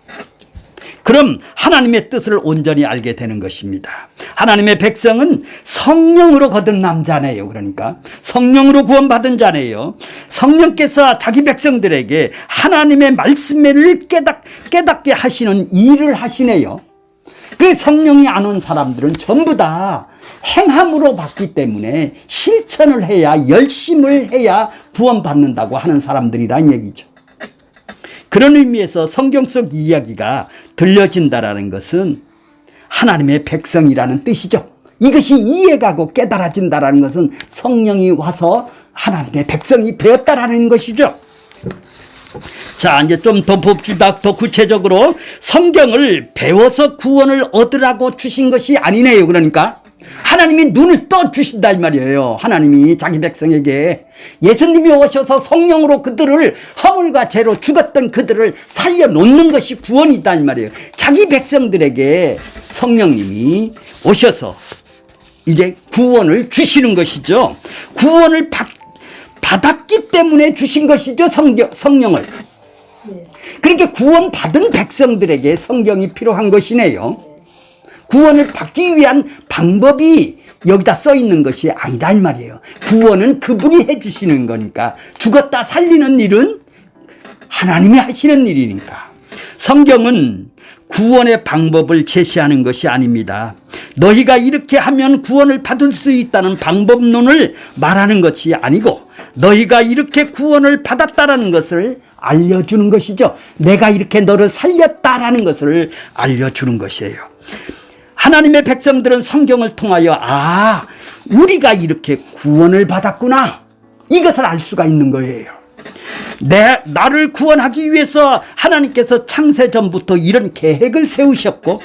그럼 하나님의 뜻을 온전히 알게 되는 것입니다. 하나님의 백성은 성령으로 거듭난 자네요. 그러니까 성령으로 구원받은 자네요. 성령께서 자기 백성들에게 하나님의 말씀을 깨닫게 하시는 일을 하시네요. 그 성령이 안 온 사람들은 전부 다 행함으로 받기 때문에 실천을 해야, 열심을 해야 구원받는다고 하는 사람들이란 얘기죠. 그런 의미에서 성경 속 이야기가 들려진다라는 것은 하나님의 백성이라는 뜻이죠. 이것이 이해가고 깨달아진다라는 것은 성령이 와서 하나님의 백성이 되었다라는 것이죠. 자, 이제 좀 더 봅시다. 더 구체적으로 성경을 배워서 구원을 얻으라고 주신 것이 아니네요. 그러니까 하나님이 눈을 떠 주신다 이 말이에요. 하나님이 자기 백성에게 예수님이 오셔서 성령으로 그들을 허물과 죄로 죽었던 그들을 살려놓는 것이 구원이다 이 말이에요. 자기 백성들에게 성령님이 오셔서 이제 구원을 주시는 것이죠. 구원을 받았기 때문에 주신 것이죠. 성령을. 그렇게 구원받은 백성들에게 성경이 필요한 것이네요. 구원을 받기 위한 방법이 여기다 써 있는 것이 아니다 이 말이에요. 구원은 그분이 해주시는 거니까, 죽었다 살리는 일은 하나님이 하시는 일이니까. 성경은 구원의 방법을 제시하는 것이 아닙니다. 너희가 이렇게 하면 구원을 받을 수 있다는 방법론을 말하는 것이 아니고 너희가 이렇게 구원을 받았다라는 것을 알려주는 것이죠. 내가 이렇게 너를 살렸다라는 것을 알려주는 것이에요. 하나님의 백성들은 성경을 통하여 우리가 이렇게 구원을 받았구나, 이것을 알 수가 있는 거예요. 나를 구원하기 위해서 하나님께서 창세전부터 이런 계획을 세우셨고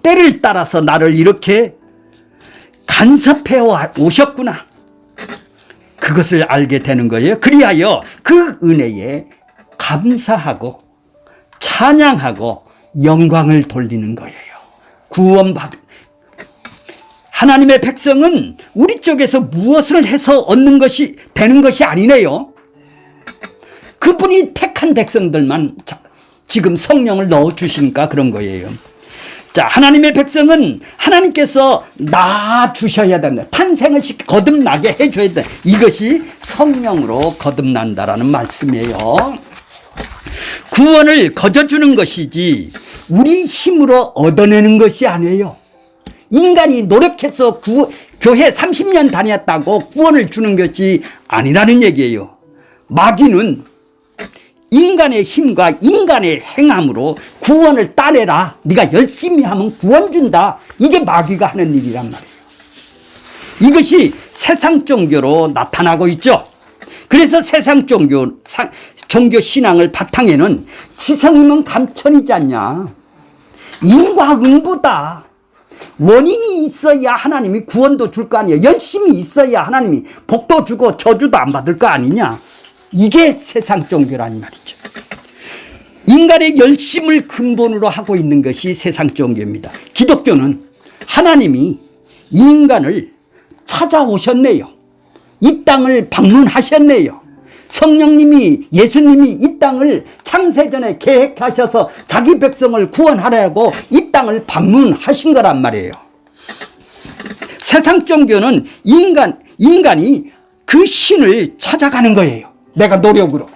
때를 따라서 나를 이렇게 간섭해 오셨구나, 그것을 알게 되는 거예요. 그리하여 그 은혜에 감사하고 찬양하고 영광을 돌리는 거예요. 하나님의 백성은 우리 쪽에서 무엇을 해서 얻는 것이 되는 것이 아니네요. 그분이 택한 백성들만 지금 성령을 넣어주시니까 그런 거예요. 자, 하나님의 백성은 하나님께서 낳아주셔야 된다. 탄생을 거듭나게 해줘야 된다. 이것이 성령으로 거듭난다라는 말씀이에요. 구원을 거저주는 것이지 우리 힘으로 얻어내는 것이 아니에요. 인간이 노력해서 교회 30년 다녔다고 구원을 주는 것이 아니라는 얘기예요. 마귀는 인간의 힘과 인간의 행함으로 구원을 따내라, 네가 열심히 하면 구원 준다, 이게 마귀가 하는 일이란 말이에요. 이것이 세상 종교로 나타나고 있죠. 그래서 세상 종교 신앙을 바탕에는 지성이면 감천이지 않냐, 인과응보다. 원인이 있어야 하나님이 구원도 줄 거 아니에요. 열심히 있어야 하나님이 복도 주고 저주도 안 받을 거 아니냐. 이게 세상 종교란 말이죠. 인간의 열심을 근본으로 하고 있는 것이 세상 종교입니다. 기독교는 하나님이 인간을 찾아오셨네요. 이 땅을 방문하셨네요. 성령님이, 예수님이 이 땅을 창세전에 계획하셔서 자기 백성을 구원하려고 이 땅을 방문하신 거란 말이에요. 세상 종교는 인간이 그 신을 찾아가는 거예요. 내가 노력으로.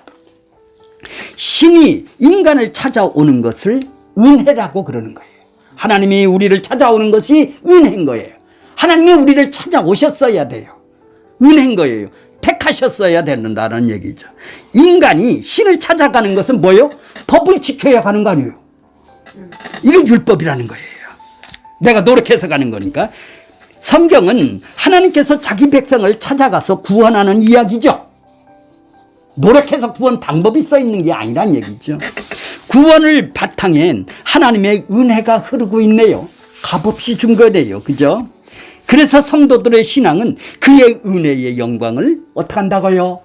신이 인간을 찾아오는 것을 은혜라고 그러는 거예요. 하나님이 우리를 찾아오는 것이 은혜인 거예요. 하나님이 우리를 찾아오셨어야 돼요. 은혜인 거예요. 하셨어야 된다는 얘기죠. 인간이 신을 찾아가는 것은 뭐예요? 법을 지켜야 가는 거 아니에요. 이게 율법이라는 거예요. 내가 노력해서 가는 거니까. 성경은 하나님께서 자기 백성을 찾아가서 구원하는 이야기죠. 노력해서 구원 방법이 써 있는 게 아니란 얘기죠. 구원을 바탕엔 하나님의 은혜가 흐르고 있네요. 값없이 준 거래요. 그죠? 그래서 성도들의 신앙은 그의 은혜의 영광을 어떻게 한다고요?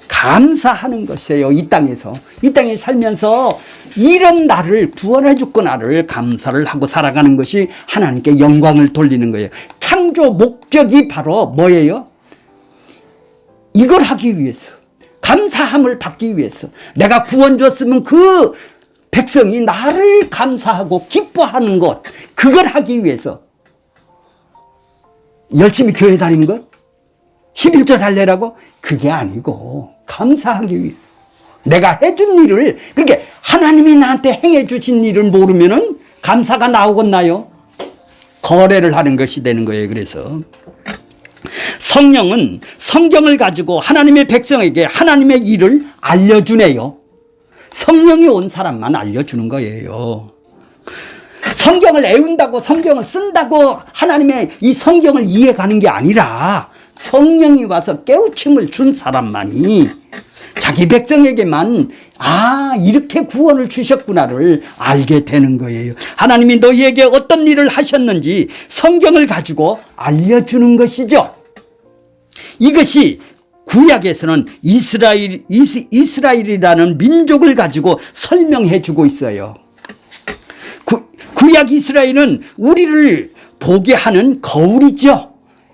감사하는 것이에요. 이 땅에서. 이 땅에 살면서 이런 나를 구원해 줄 거나를 감사를 하고 살아가는 것이 하나님께 영광을 돌리는 거예요. 창조 목적이 바로 뭐예요? 이걸 하기 위해서. 감사함을 받기 위해서. 내가 구원 줬으면 그 백성이 나를 감사하고 기뻐하는 것, 그걸 하기 위해서. 열심히 교회 다니는 것? 11절 할래라고? 그게 아니고 감사하기 위해. 내가 해준 일을, 그렇게 하나님이 나한테 행해 주신 일을 모르면은 감사가 나오겠나요? 거래를 하는 것이 되는 거예요. 그래서 성령은 성경을 가지고 하나님의 백성에게 하나님의 일을 알려주네요. 성령이 온 사람만 알려주는 거예요. 성경을 애운다고 성경을 쓴다고 하나님의 이 성경을 이해가는 게 아니라 성령이 와서 깨우침을 준 사람만이 자기 백성에게만 이렇게 구원을 주셨구나를 알게 되는 거예요. 하나님이 너희에게 어떤 일을 하셨는지 성경을 가지고 알려주는 것이죠. 이것이 구약에서는 이스라엘이라는 민족을 가지고 설명해 주고 있어요. 구약 이스라엘은 우리를 보게 하는 거울이죠.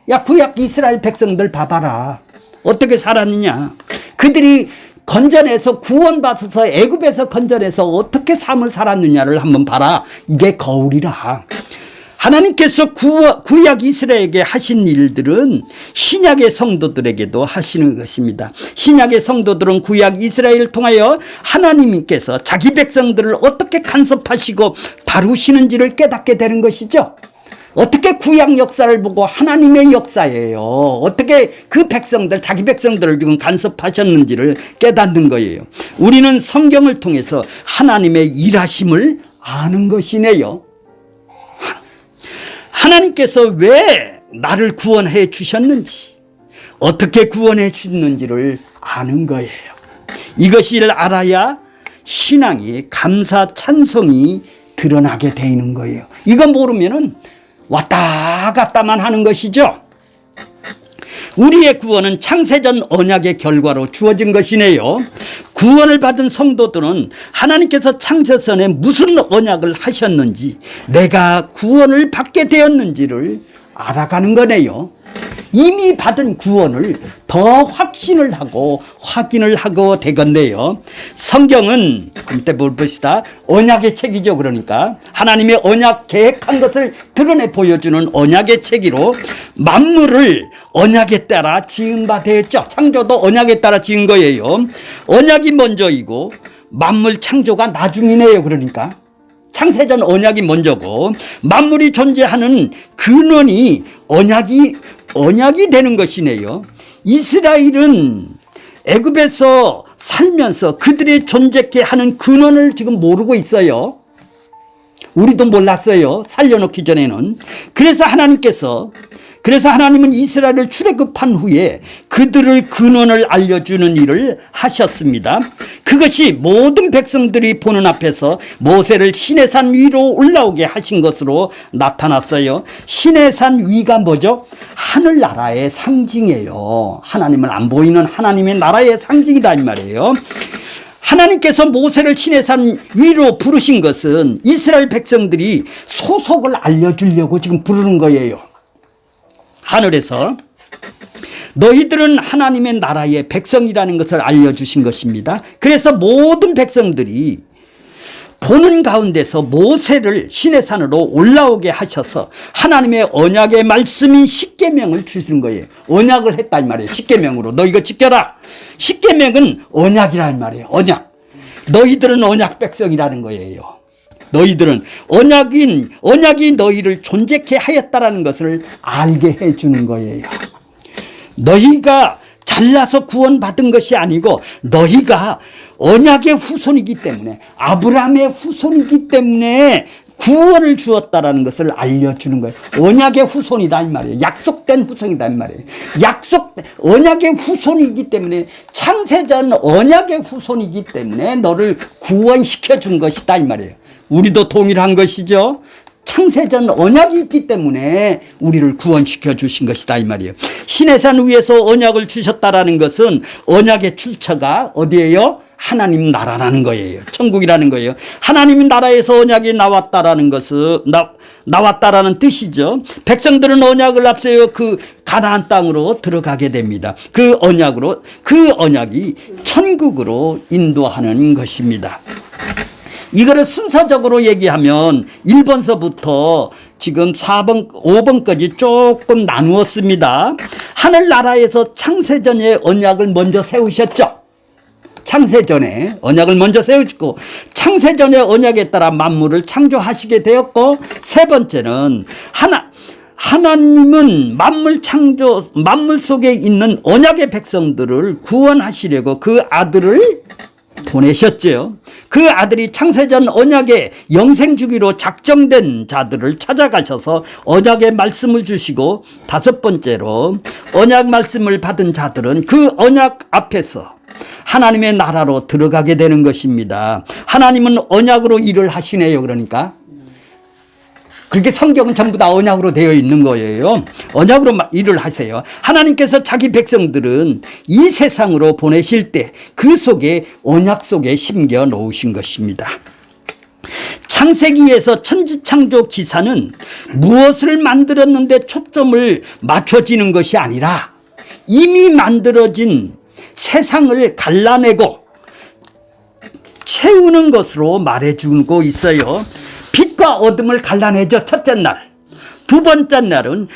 야, 구약 이스라엘 백성들 봐봐라. 어떻게 살았느냐. 그들이 건져내서 구원받아서 애굽에서 건져내서 어떻게 삶을 살았느냐를 한번 봐라. 이게 거울이라. 하나님께서 구약 이스라엘에게 하신 일들은 신약의 성도들에게도 하시는 것입니다. 신약의 성도들은 구약 이스라엘을 통하여 하나님께서 자기 백성들을 어떻게 간섭하시고 다루시는지를 깨닫게 되는 것이죠. 어떻게 구약 역사를 보고 하나님의 역사예요. 어떻게 그 백성들, 자기 백성들을 지금 간섭하셨는지를 깨닫는 거예요. 우리는 성경을 통해서 하나님의 일하심을 아는 것이네요. 하나님께서 왜 나를 구원해 주셨는지, 어떻게 구원해 주셨는지를 아는 거예요. 이것을 알아야 신앙이 감사 찬송이 드러나게 되는 거예요. 이거 모르면은 왔다 갔다만 하는 것이죠. 우리의 구원은 창세전 언약의 결과로 주어진 것이네요. 구원을 받은 성도들은 하나님께서 창세전에 무슨 언약을 하셨는지, 내가 구원을 받게 되었는지를 알아가는 거네요. 이미 받은 구원을 더 확신을 하고 확인을 하고 되겠네요. 성경은 그때 뭘 봅시다. 언약의 책이죠. 그러니까 하나님의 언약 계획한 것을 드러내 보여주는 언약의 책이로 만물을 언약에 따라 지은 바 되었죠. 창조도 언약에 따라 지은 거예요. 언약이 먼저이고 만물 창조가 나중이네요. 그러니까 창세전 언약이 먼저고 만물이 존재하는 근원이 언약이 되는 것이네요. 이스라엘은 애굽에서 살면서 그들이 존재케 하는 근원을 지금 모르고 있어요. 우리도 몰랐어요. 살려놓기 전에는. 그래서 하나님은 이스라엘을 출애굽한 후에 그들을 근원을 알려주는 일을 하셨습니다. 그것이 모든 백성들이 보는 앞에서 모세를 시내산 위로 올라오게 하신 것으로 나타났어요. 시내산 위가 뭐죠? 하늘나라의 상징이에요. 하나님을 안 보이는 하나님의 나라의 상징이다 이 말이에요. 하나님께서 모세를 시내산 위로 부르신 것은 이스라엘 백성들이 소속을 알려주려고 지금 부르는 거예요. 하늘에서 너희들은 하나님의 나라의 백성이라는 것을 알려주신 것입니다. 그래서 모든 백성들이 보는 가운데서 모세를 시내산으로 올라오게 하셔서 하나님의 언약의 말씀인 십계명을 주시는 거예요. 언약을 했다 이 말이에요. 십계명으로 너 이거 지켜라. 십계명은 언약이란 말이에요. 언약. 너희들은 언약 백성이라는 거예요. 너희들은 언약이 너희를 존재케 하였다라는 것을 알게 해주는 거예요. 너희가 잘나서 구원받은 것이 아니고 너희가 언약의 후손이기 때문에, 아브라함의 후손이기 때문에 구원을 주었다라는 것을 알려주는 거예요. 언약의 후손이다 이 말이에요. 약속된 후손이다 이 말이에요. 언약의 후손이기 때문에, 창세전 언약의 후손이기 때문에 너를 구원시켜 준 것이다 이 말이에요. 우리도 동일한 것이죠. 창세전 언약이 있기 때문에 우리를 구원시켜 주신 것이다 이 말이에요. 시내산 위에서 언약을 주셨다라는 것은 언약의 출처가 어디예요? 하나님 나라라는 거예요. 천국이라는 거예요. 하나님 나라에서 언약이 나왔다라는 것은 나왔다라는 뜻이죠. 백성들은 언약을 앞세워 그 가나안 땅으로 들어가게 됩니다. 그 언약이 천국으로 인도하는 것입니다. 이거를 순서적으로 얘기하면 1번서부터 지금 4번, 5번까지 조금 나누었습니다. 하늘나라에서 창세전에 언약을 먼저 세우셨죠. 창세전에 언약을 먼저 세우시고, 창세전의 언약에 따라 만물을 창조하시게 되었고, 세 번째는 하나님은 만물 속에 있는 언약의 백성들을 구원하시려고 그 아들을 보내셨죠. 그 아들이 창세전 언약의 영생주기로 작정된 자들을 찾아가셔서 언약의 말씀을 주시고, 다섯 번째로 언약 말씀을 받은 자들은 그 언약 앞에서 하나님의 나라로 들어가게 되는 것입니다. 하나님은 언약으로 일을 하시네요. 그러니까 그렇게 성경은 전부 다 언약으로 되어 있는 거예요. 언약으로 일을 하세요. 하나님께서 자기 백성들은 이 세상으로 보내실 때 그 속에 언약 속에 심겨 놓으신 것입니다. 창세기에서 천지창조 기사는 무엇을 만들었는데 초점을 맞춰지는 것이 아니라 이미 만들어진 세상을 갈라내고 채우는 것으로 말해주고 있어요. 빛과 어둠을 갈라내죠. 첫째 날. 두 번째 날은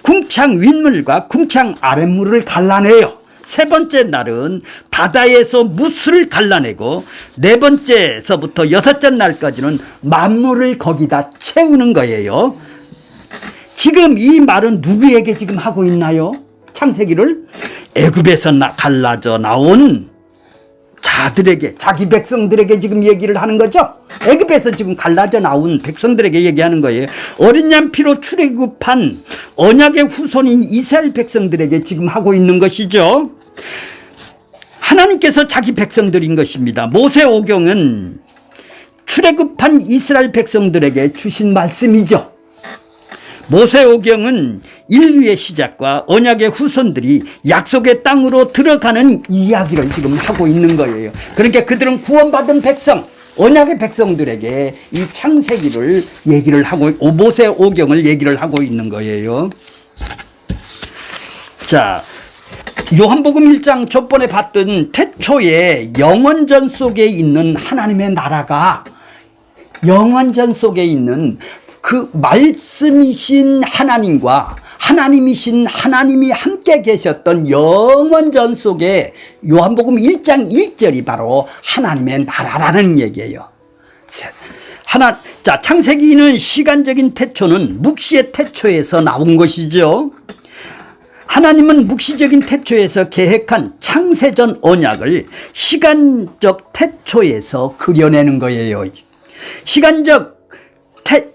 궁창 윗물과 궁창 아랫물을 갈라내요. 세 번째 날은 바다에서 무수를 갈라내고, 네 번째서부터 여섯째 날까지는 만물을 거기다 채우는 거예요. 지금 이 말은 누구에게 지금 하고 있나요? 창세기를 애굽에서 갈라져 나온 자들에게, 자기 백성들에게 지금 얘기를 하는 거죠. 애굽에서 지금 갈라져 나온 백성들에게 얘기하는 거예요. 어린 양 피로 출애굽한 언약의 후손인 이스라엘 백성들에게 지금 하고 있는 것이죠. 하나님께서 자기 백성들인 것입니다. 모세오경은 출애굽한 이스라엘 백성들에게 주신 말씀이죠. 모세오경은 인류의 시작과 언약의 후손들이 약속의 땅으로 들어가는 이야기를 지금 하고 있는 거예요. 그러니까 그들은 구원받은 백성, 언약의 백성들에게 이 창세기를 얘기를 하고, 모세오경을 얘기를 하고 있는 거예요. 자, 요한복음 1장 저번에 봤던 태초에 영원전 속에 있는 하나님의 나라가, 영원전 속에 있는 그 말씀이신 하나님과 하나님이 함께 계셨던 영원전 속에 요한복음 1장 1절이 바로 하나님의 나라라는 얘기예요. 자, 창세기는 시간적인 태초는 묵시의 태초에서 나온 것이죠. 하나님은 묵시적인 태초에서 계획한 창세전 언약을 시간적 태초에서 그려내는 거예요. 시간적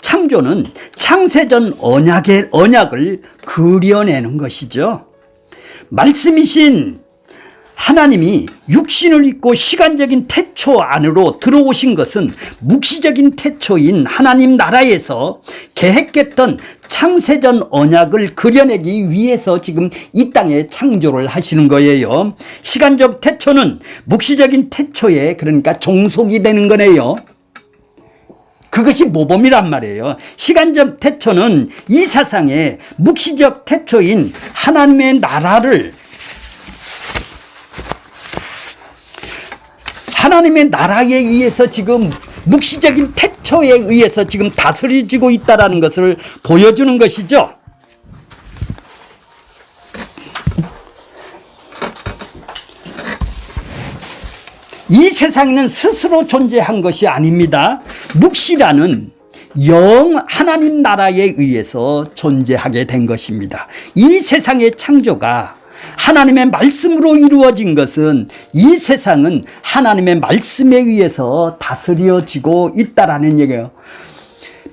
창조는 창세전 언약을 그려내는 것이죠. 말씀이신 하나님이 육신을 입고 시간적인 태초 안으로 들어오신 것은 묵시적인 태초인 하나님 나라에서 계획했던 창세전 언약을 그려내기 위해서 지금 이 땅에 창조를 하시는 거예요. 시간적 태초는 묵시적인 태초에, 그러니까 종속이 되는 거네요. 그것이 모범이란 말이에요. 시간적 태초는 이 세상의 묵시적 태초인 하나님의 나라를, 하나님의 나라에 의해서 지금 묵시적인 태초에 의해서 지금 다스려지고 있다는 것을 보여주는 것이죠. 이 세상에는 스스로 존재한 것이 아닙니다. 묵시라는 하나님 나라에 의해서 존재하게 된 것입니다. 이 세상의 창조가 하나님의 말씀으로 이루어진 것은 이 세상은 하나님의 말씀에 의해서 다스려지고 있다라는 얘기예요.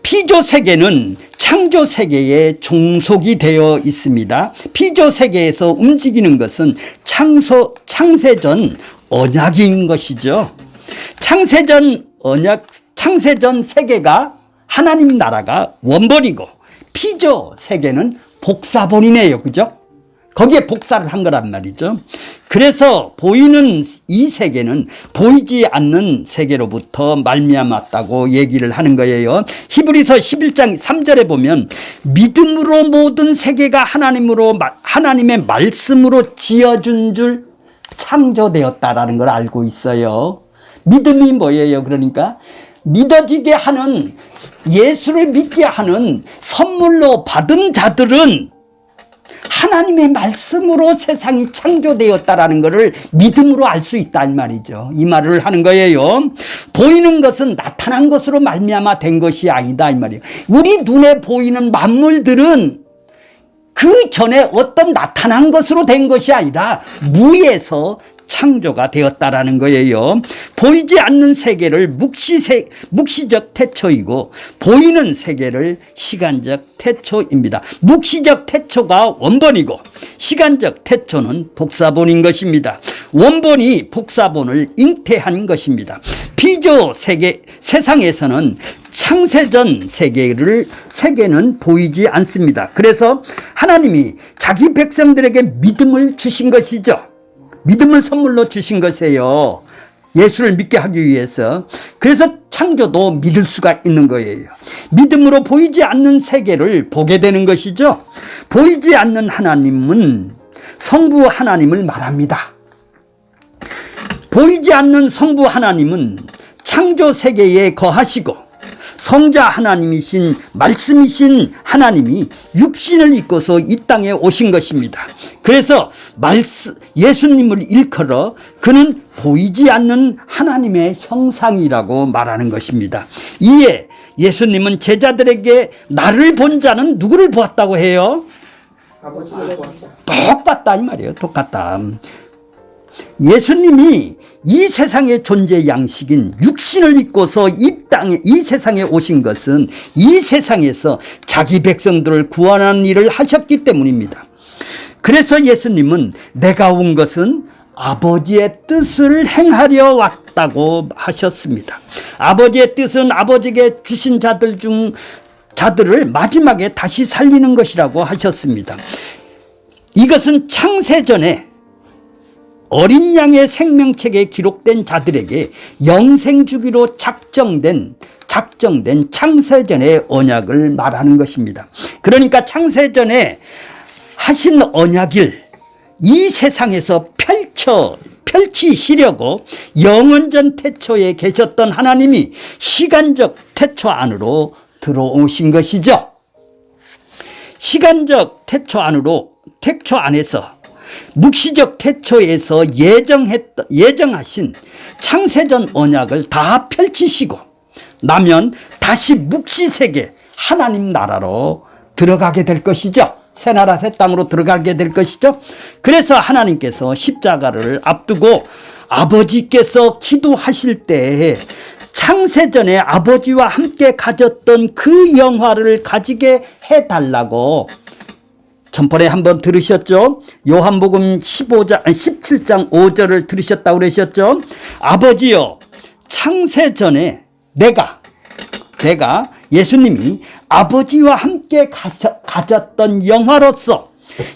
피조 세계는 창조 세계에 종속이 되어 있습니다. 피조 세계에서 움직이는 것은 창세전 언약인 것이죠. 창세전 세계가 하나님 나라가 원본이고 피조 세계는 복사본이네요. 그죠? 거기에 복사를 한 거란 말이죠. 그래서 보이는 이 세계는 보이지 않는 세계로부터 말미암았다고 얘기를 하는 거예요. 히브리서 11장 3절에 보면 믿음으로 모든 세계가 하나님의 말씀으로 지어준 줄 창조되었다라는 걸 알고 있어요. 믿음이 뭐예요? 그러니까 믿어지게 하는, 예수를 믿게 하는 선물로 받은 자들은 하나님의 말씀으로 세상이 창조되었다라는 것을 믿음으로 알 수 있다 이 말이죠. 이 말을 하는 거예요. 보이는 것은 나타난 것으로 말미암아 된 것이 아니다 이 말이에요. 우리 눈에 보이는 만물들은 그 전에 어떤 나타난 것으로 된 것이 아니라 무에서 창조가 되었다라는 거예요. 보이지 않는 세계를 묵시적 태초이고 보이는 세계를 시간적 태초입니다. 묵시적 태초가 원본이고 시간적 태초는 복사본인 것입니다. 원본이 복사본을 잉태한 것입니다. 피조 세상에서는 창세전 세계는 보이지 않습니다. 그래서 하나님이 자기 백성들에게 믿음을 주신 것이죠. 믿음을 선물로 주신 것이에요. 예수를 믿게 하기 위해서. 그래서 창조도 믿을 수가 있는 거예요. 믿음으로 보이지 않는 세계를 보게 되는 것이죠. 보이지 않는 하나님은 성부 하나님을 말합니다. 보이지 않는 성부 하나님은 창조 세계에 거하시고 성자 하나님이신 말씀이신 하나님이 육신을 입고서 이 땅에 오신 것입니다. 그래서 예수님을 일컬어 그는 보이지 않는 하나님의 형상이라고 말하는 것입니다. 이에 예수님은 제자들에게 나를 본 자는 누구를 보았다고 해요? 아버지를 보았다. 똑같다 이 말이에요. 똑같다. 예수님이 이 세상의 존재 양식인 육신을 입고서 이 세상에 오신 것은 이 세상에서 자기 백성들을 구원하는 일을 하셨기 때문입니다. 그래서 예수님은 내가 온 것은 아버지의 뜻을 행하려 왔다고 하셨습니다. 아버지의 뜻은 아버지에게 주신 자들을 마지막에 다시 살리는 것이라고 하셨습니다. 이것은 창세전에 어린 양의 생명책에 기록된 자들에게 영생 주기로 작정된 창세전의 언약을 말하는 것입니다. 그러니까 창세전에 하신 언약을 이 세상에서 펼치시려고 영원전 태초에 계셨던 하나님이 시간적 태초 안으로 들어오신 것이죠. 시간적 태초 안에서 묵시적 태초에서 예정하신 창세전 언약을 다 펼치시고 나면 다시 묵시세계 하나님 나라로 들어가게 될 것이죠. 새 나라 새 땅으로 들어가게 될 것이죠. 그래서 하나님께서 십자가를 앞두고 아버지께서 기도하실 때 창세전에 아버지와 함께 가졌던 그 영화를 가지게 해달라고 전번에 한번 들으셨죠? 요한복음 17장 5절을 들으셨다고 그러셨죠? 아버지여, 창세전에 내가 예수님이 아버지와 함께 가졌던 영화로서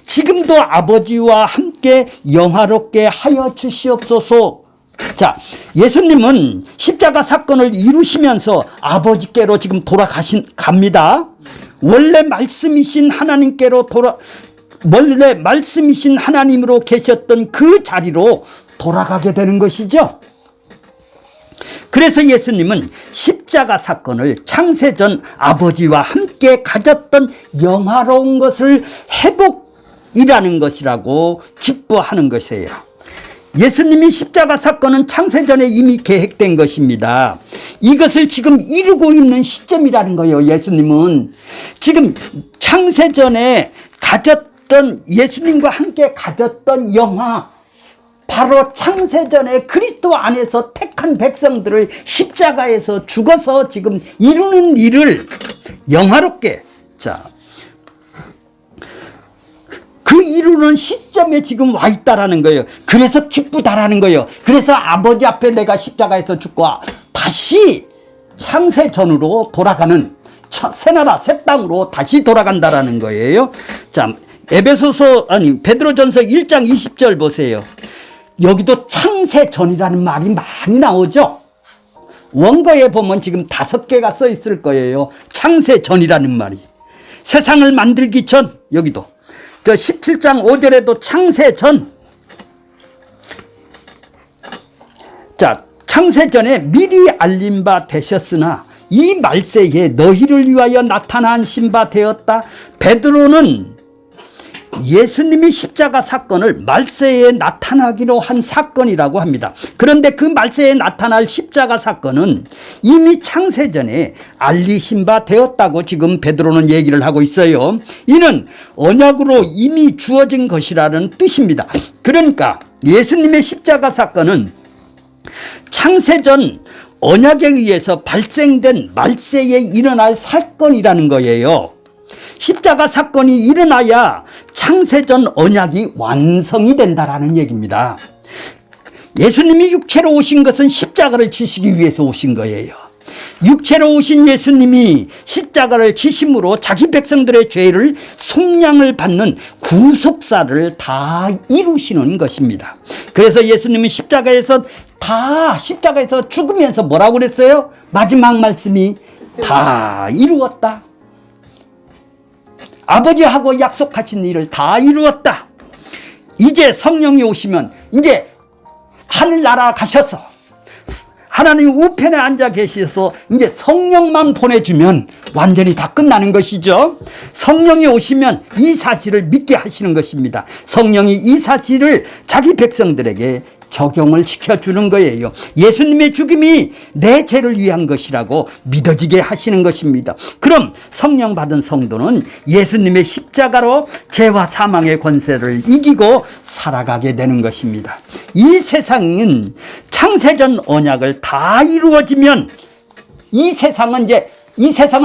지금도 아버지와 함께 영화롭게 하여 주시옵소서. 자, 예수님은 십자가 사건을 이루시면서 아버지께로 지금 갑니다. 원래 말씀이신 하나님으로 계셨던 그 자리로 돌아가게 되는 것이죠. 그래서 예수님은 십자가 사건을 창세전 아버지와 함께 가졌던 영화로운 것을 회복이라는 것이라고 기뻐하는 것이에요. 예수님이 십자가 사건은 창세전에 이미 계획된 것입니다. 이것을 지금 이루고 있는 시점이라는 거예요. 예수님은 지금 창세전에 가졌던, 예수님과 함께 가졌던 영화, 바로 창세전에 그리스도 안에서 택한 백성들을 십자가에서 죽어서 지금 이루는 일을 영화롭게, 자, 그 이루는 시점에 지금 와 있다라는 거예요. 그래서 기쁘다라는 거예요. 그래서 아버지 앞에 내가 십자가에서 죽고 다시 창세전으로 돌아가는, 새나라 새 땅으로 다시 돌아간다라는 거예요. 자, 베드로전서 1장 20절 보세요. 여기도 창세전이라는 말이 많이 나오죠. 원고에 보면 지금 5개가 써 있을 거예요. 창세전이라는 말이. 세상을 만들기 전, 여기도 저 17장 5절에도 창세전. 자, 창세전에 미리 알린 바 되셨으나 이 말세에 너희를 위하여 나타나신 바 되었다. 베드로는 예수님이 십자가 사건을 말세에 나타나기로 한 사건이라고 합니다. 그런데 그 말세에 나타날 십자가 사건은 이미 창세전에 알리신 바 되었다고 지금 베드로는 얘기를 하고 있어요. 이는 언약으로 이미 주어진 것이라는 뜻입니다. 그러니까 예수님의 십자가 사건은 창세전 언약에 의해서 발생된 말세에 일어날 사건이라는 거예요. 십자가 사건이 일어나야 창세전 언약이 완성이 된다라는 얘기입니다. 예수님이 육체로 오신 것은 십자가를 지시기 위해서 오신 거예요. 육체로 오신 예수님이 십자가를 지심으로 자기 백성들의 죄를 속량을 받는 구속사를 다 이루시는 것입니다. 그래서 예수님은 십자가에서 죽으면서 뭐라고 그랬어요? 마지막 말씀이 다 이루었다. 아버지하고 약속하신 일을 다 이루었다. 이제 성령이 오시면 이제 하늘나라 가셔서 하나님 우편에 앉아 계셔서 이제 성령만 보내주면 완전히 다 끝나는 것이죠. 성령이 오시면 이 사실을 믿게 하시는 것입니다. 성령이 이 사실을 자기 백성들에게 적용을 시켜주는 거예요. 예수님의 죽음이 내 죄를 위한 것이라고 믿어지게 하시는 것입니다. 그럼 성령 받은 성도는 예수님의 십자가로 죄와 사망의 권세를 이기고 살아가게 되는 것입니다. 이 세상은 창세전 언약을 다 이루어지면 이 세상은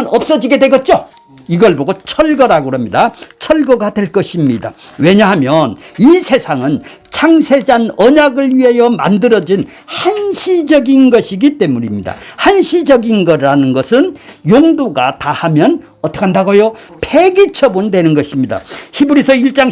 없어지게 되겠죠. 이걸 보고 철거라고 합니다. 철거가 될 것입니다. 왜냐하면 이 세상은 창세전 언약을 위하여 만들어진 한시적인 것이기 때문입니다. 한시적인 거라는 것은 용도가 다하면 어떻게 한다고요? 폐기 처분되는 것입니다. 히브리서 1장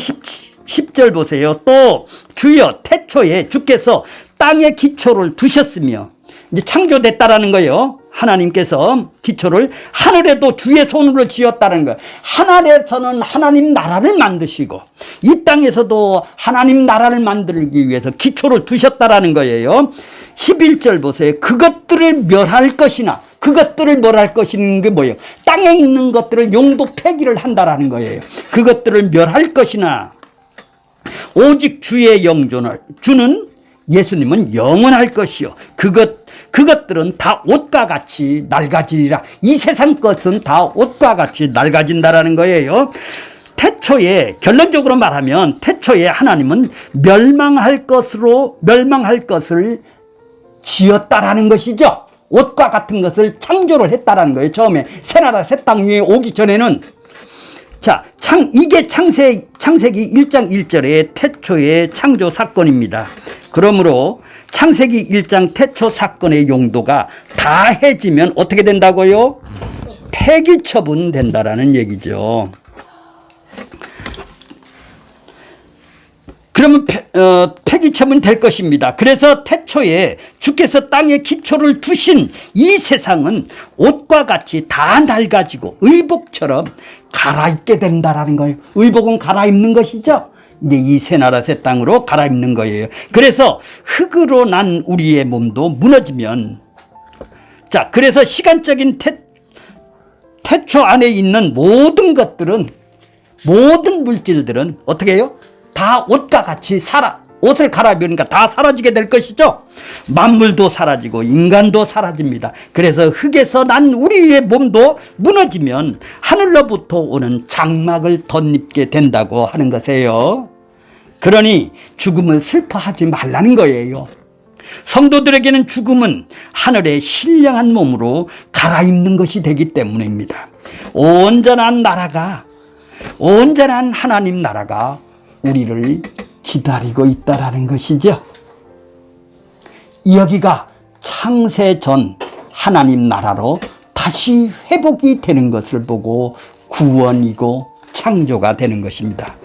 10절 보세요. 또 주여 태초에 주께서 땅에 기초를 두셨으며, 이제 창조됐다라는 거예요. 하나님께서 기초를 하늘에도 주의 손으로 지었다는 거예요. 하늘에서는 하나님 나라를 만드시고 이 땅에서도 하나님 나라를 만들기 위해서 기초를 두셨다라는 거예요. 11절 보세요. 그것들을 멸할 것이나, 그것들을 멸할 것이는 게 뭐예요? 땅에 있는 것들을 용도 폐기를 한다라는 거예요. 그것들을 멸할 것이나 오직 주의 영존을 주는 예수님은 영원할 것이요. 그것들은 다 옷과 같이 낡아지리라. 이 세상 것은 다 옷과 같이 낡아진다라는 거예요. 태초에, 결론적으로 말하면 태초에 하나님은 멸망할 것을 지었다라는 것이죠. 옷과 같은 것을 창조를 했다라는 거예요. 처음에 새나라 새 땅 위에 오기 전에는. 자, 이게 창세기 1장 1절의 태초의 창조 사건입니다. 그러므로 창세기 1장 태초 사건의 용도가 다해지면 어떻게 된다고요? 폐기 처분된다라는 얘기죠. 그러면 폐기 처분될 것입니다. 그래서 태초에 주께서 땅에 기초를 두신 이 세상은 옷과 같이 다 낡아지고 의복처럼 갈아입게 된다라는 거예요. 의복은 갈아입는 것이죠. 이제 이 새나라 새 땅으로 갈아입는 거예요. 그래서 흙으로 난 우리의 몸도 무너지면, 자, 그래서 시간적인 태초 안에 있는 모든 것들은, 모든 물질들은 어떻게 해요? 다 옷과 같이 옷을 갈아입으니까 다 사라지게 될 것이죠. 만물도 사라지고 인간도 사라집니다. 그래서 흙에서 난 우리의 몸도 무너지면 하늘로부터 오는 장막을 덧입게 된다고 하는 것이에요. 그러니 죽음을 슬퍼하지 말라는 거예요. 성도들에게는 죽음은 하늘의 신령한 몸으로 갈아입는 것이 되기 때문입니다. 온전한 하나님 나라가 우리를 기다리고 있다라는 것이죠. 여기가 창세 전 하나님 나라로 다시 회복이 되는 것을 보고 구원이고 창조가 되는 것입니다.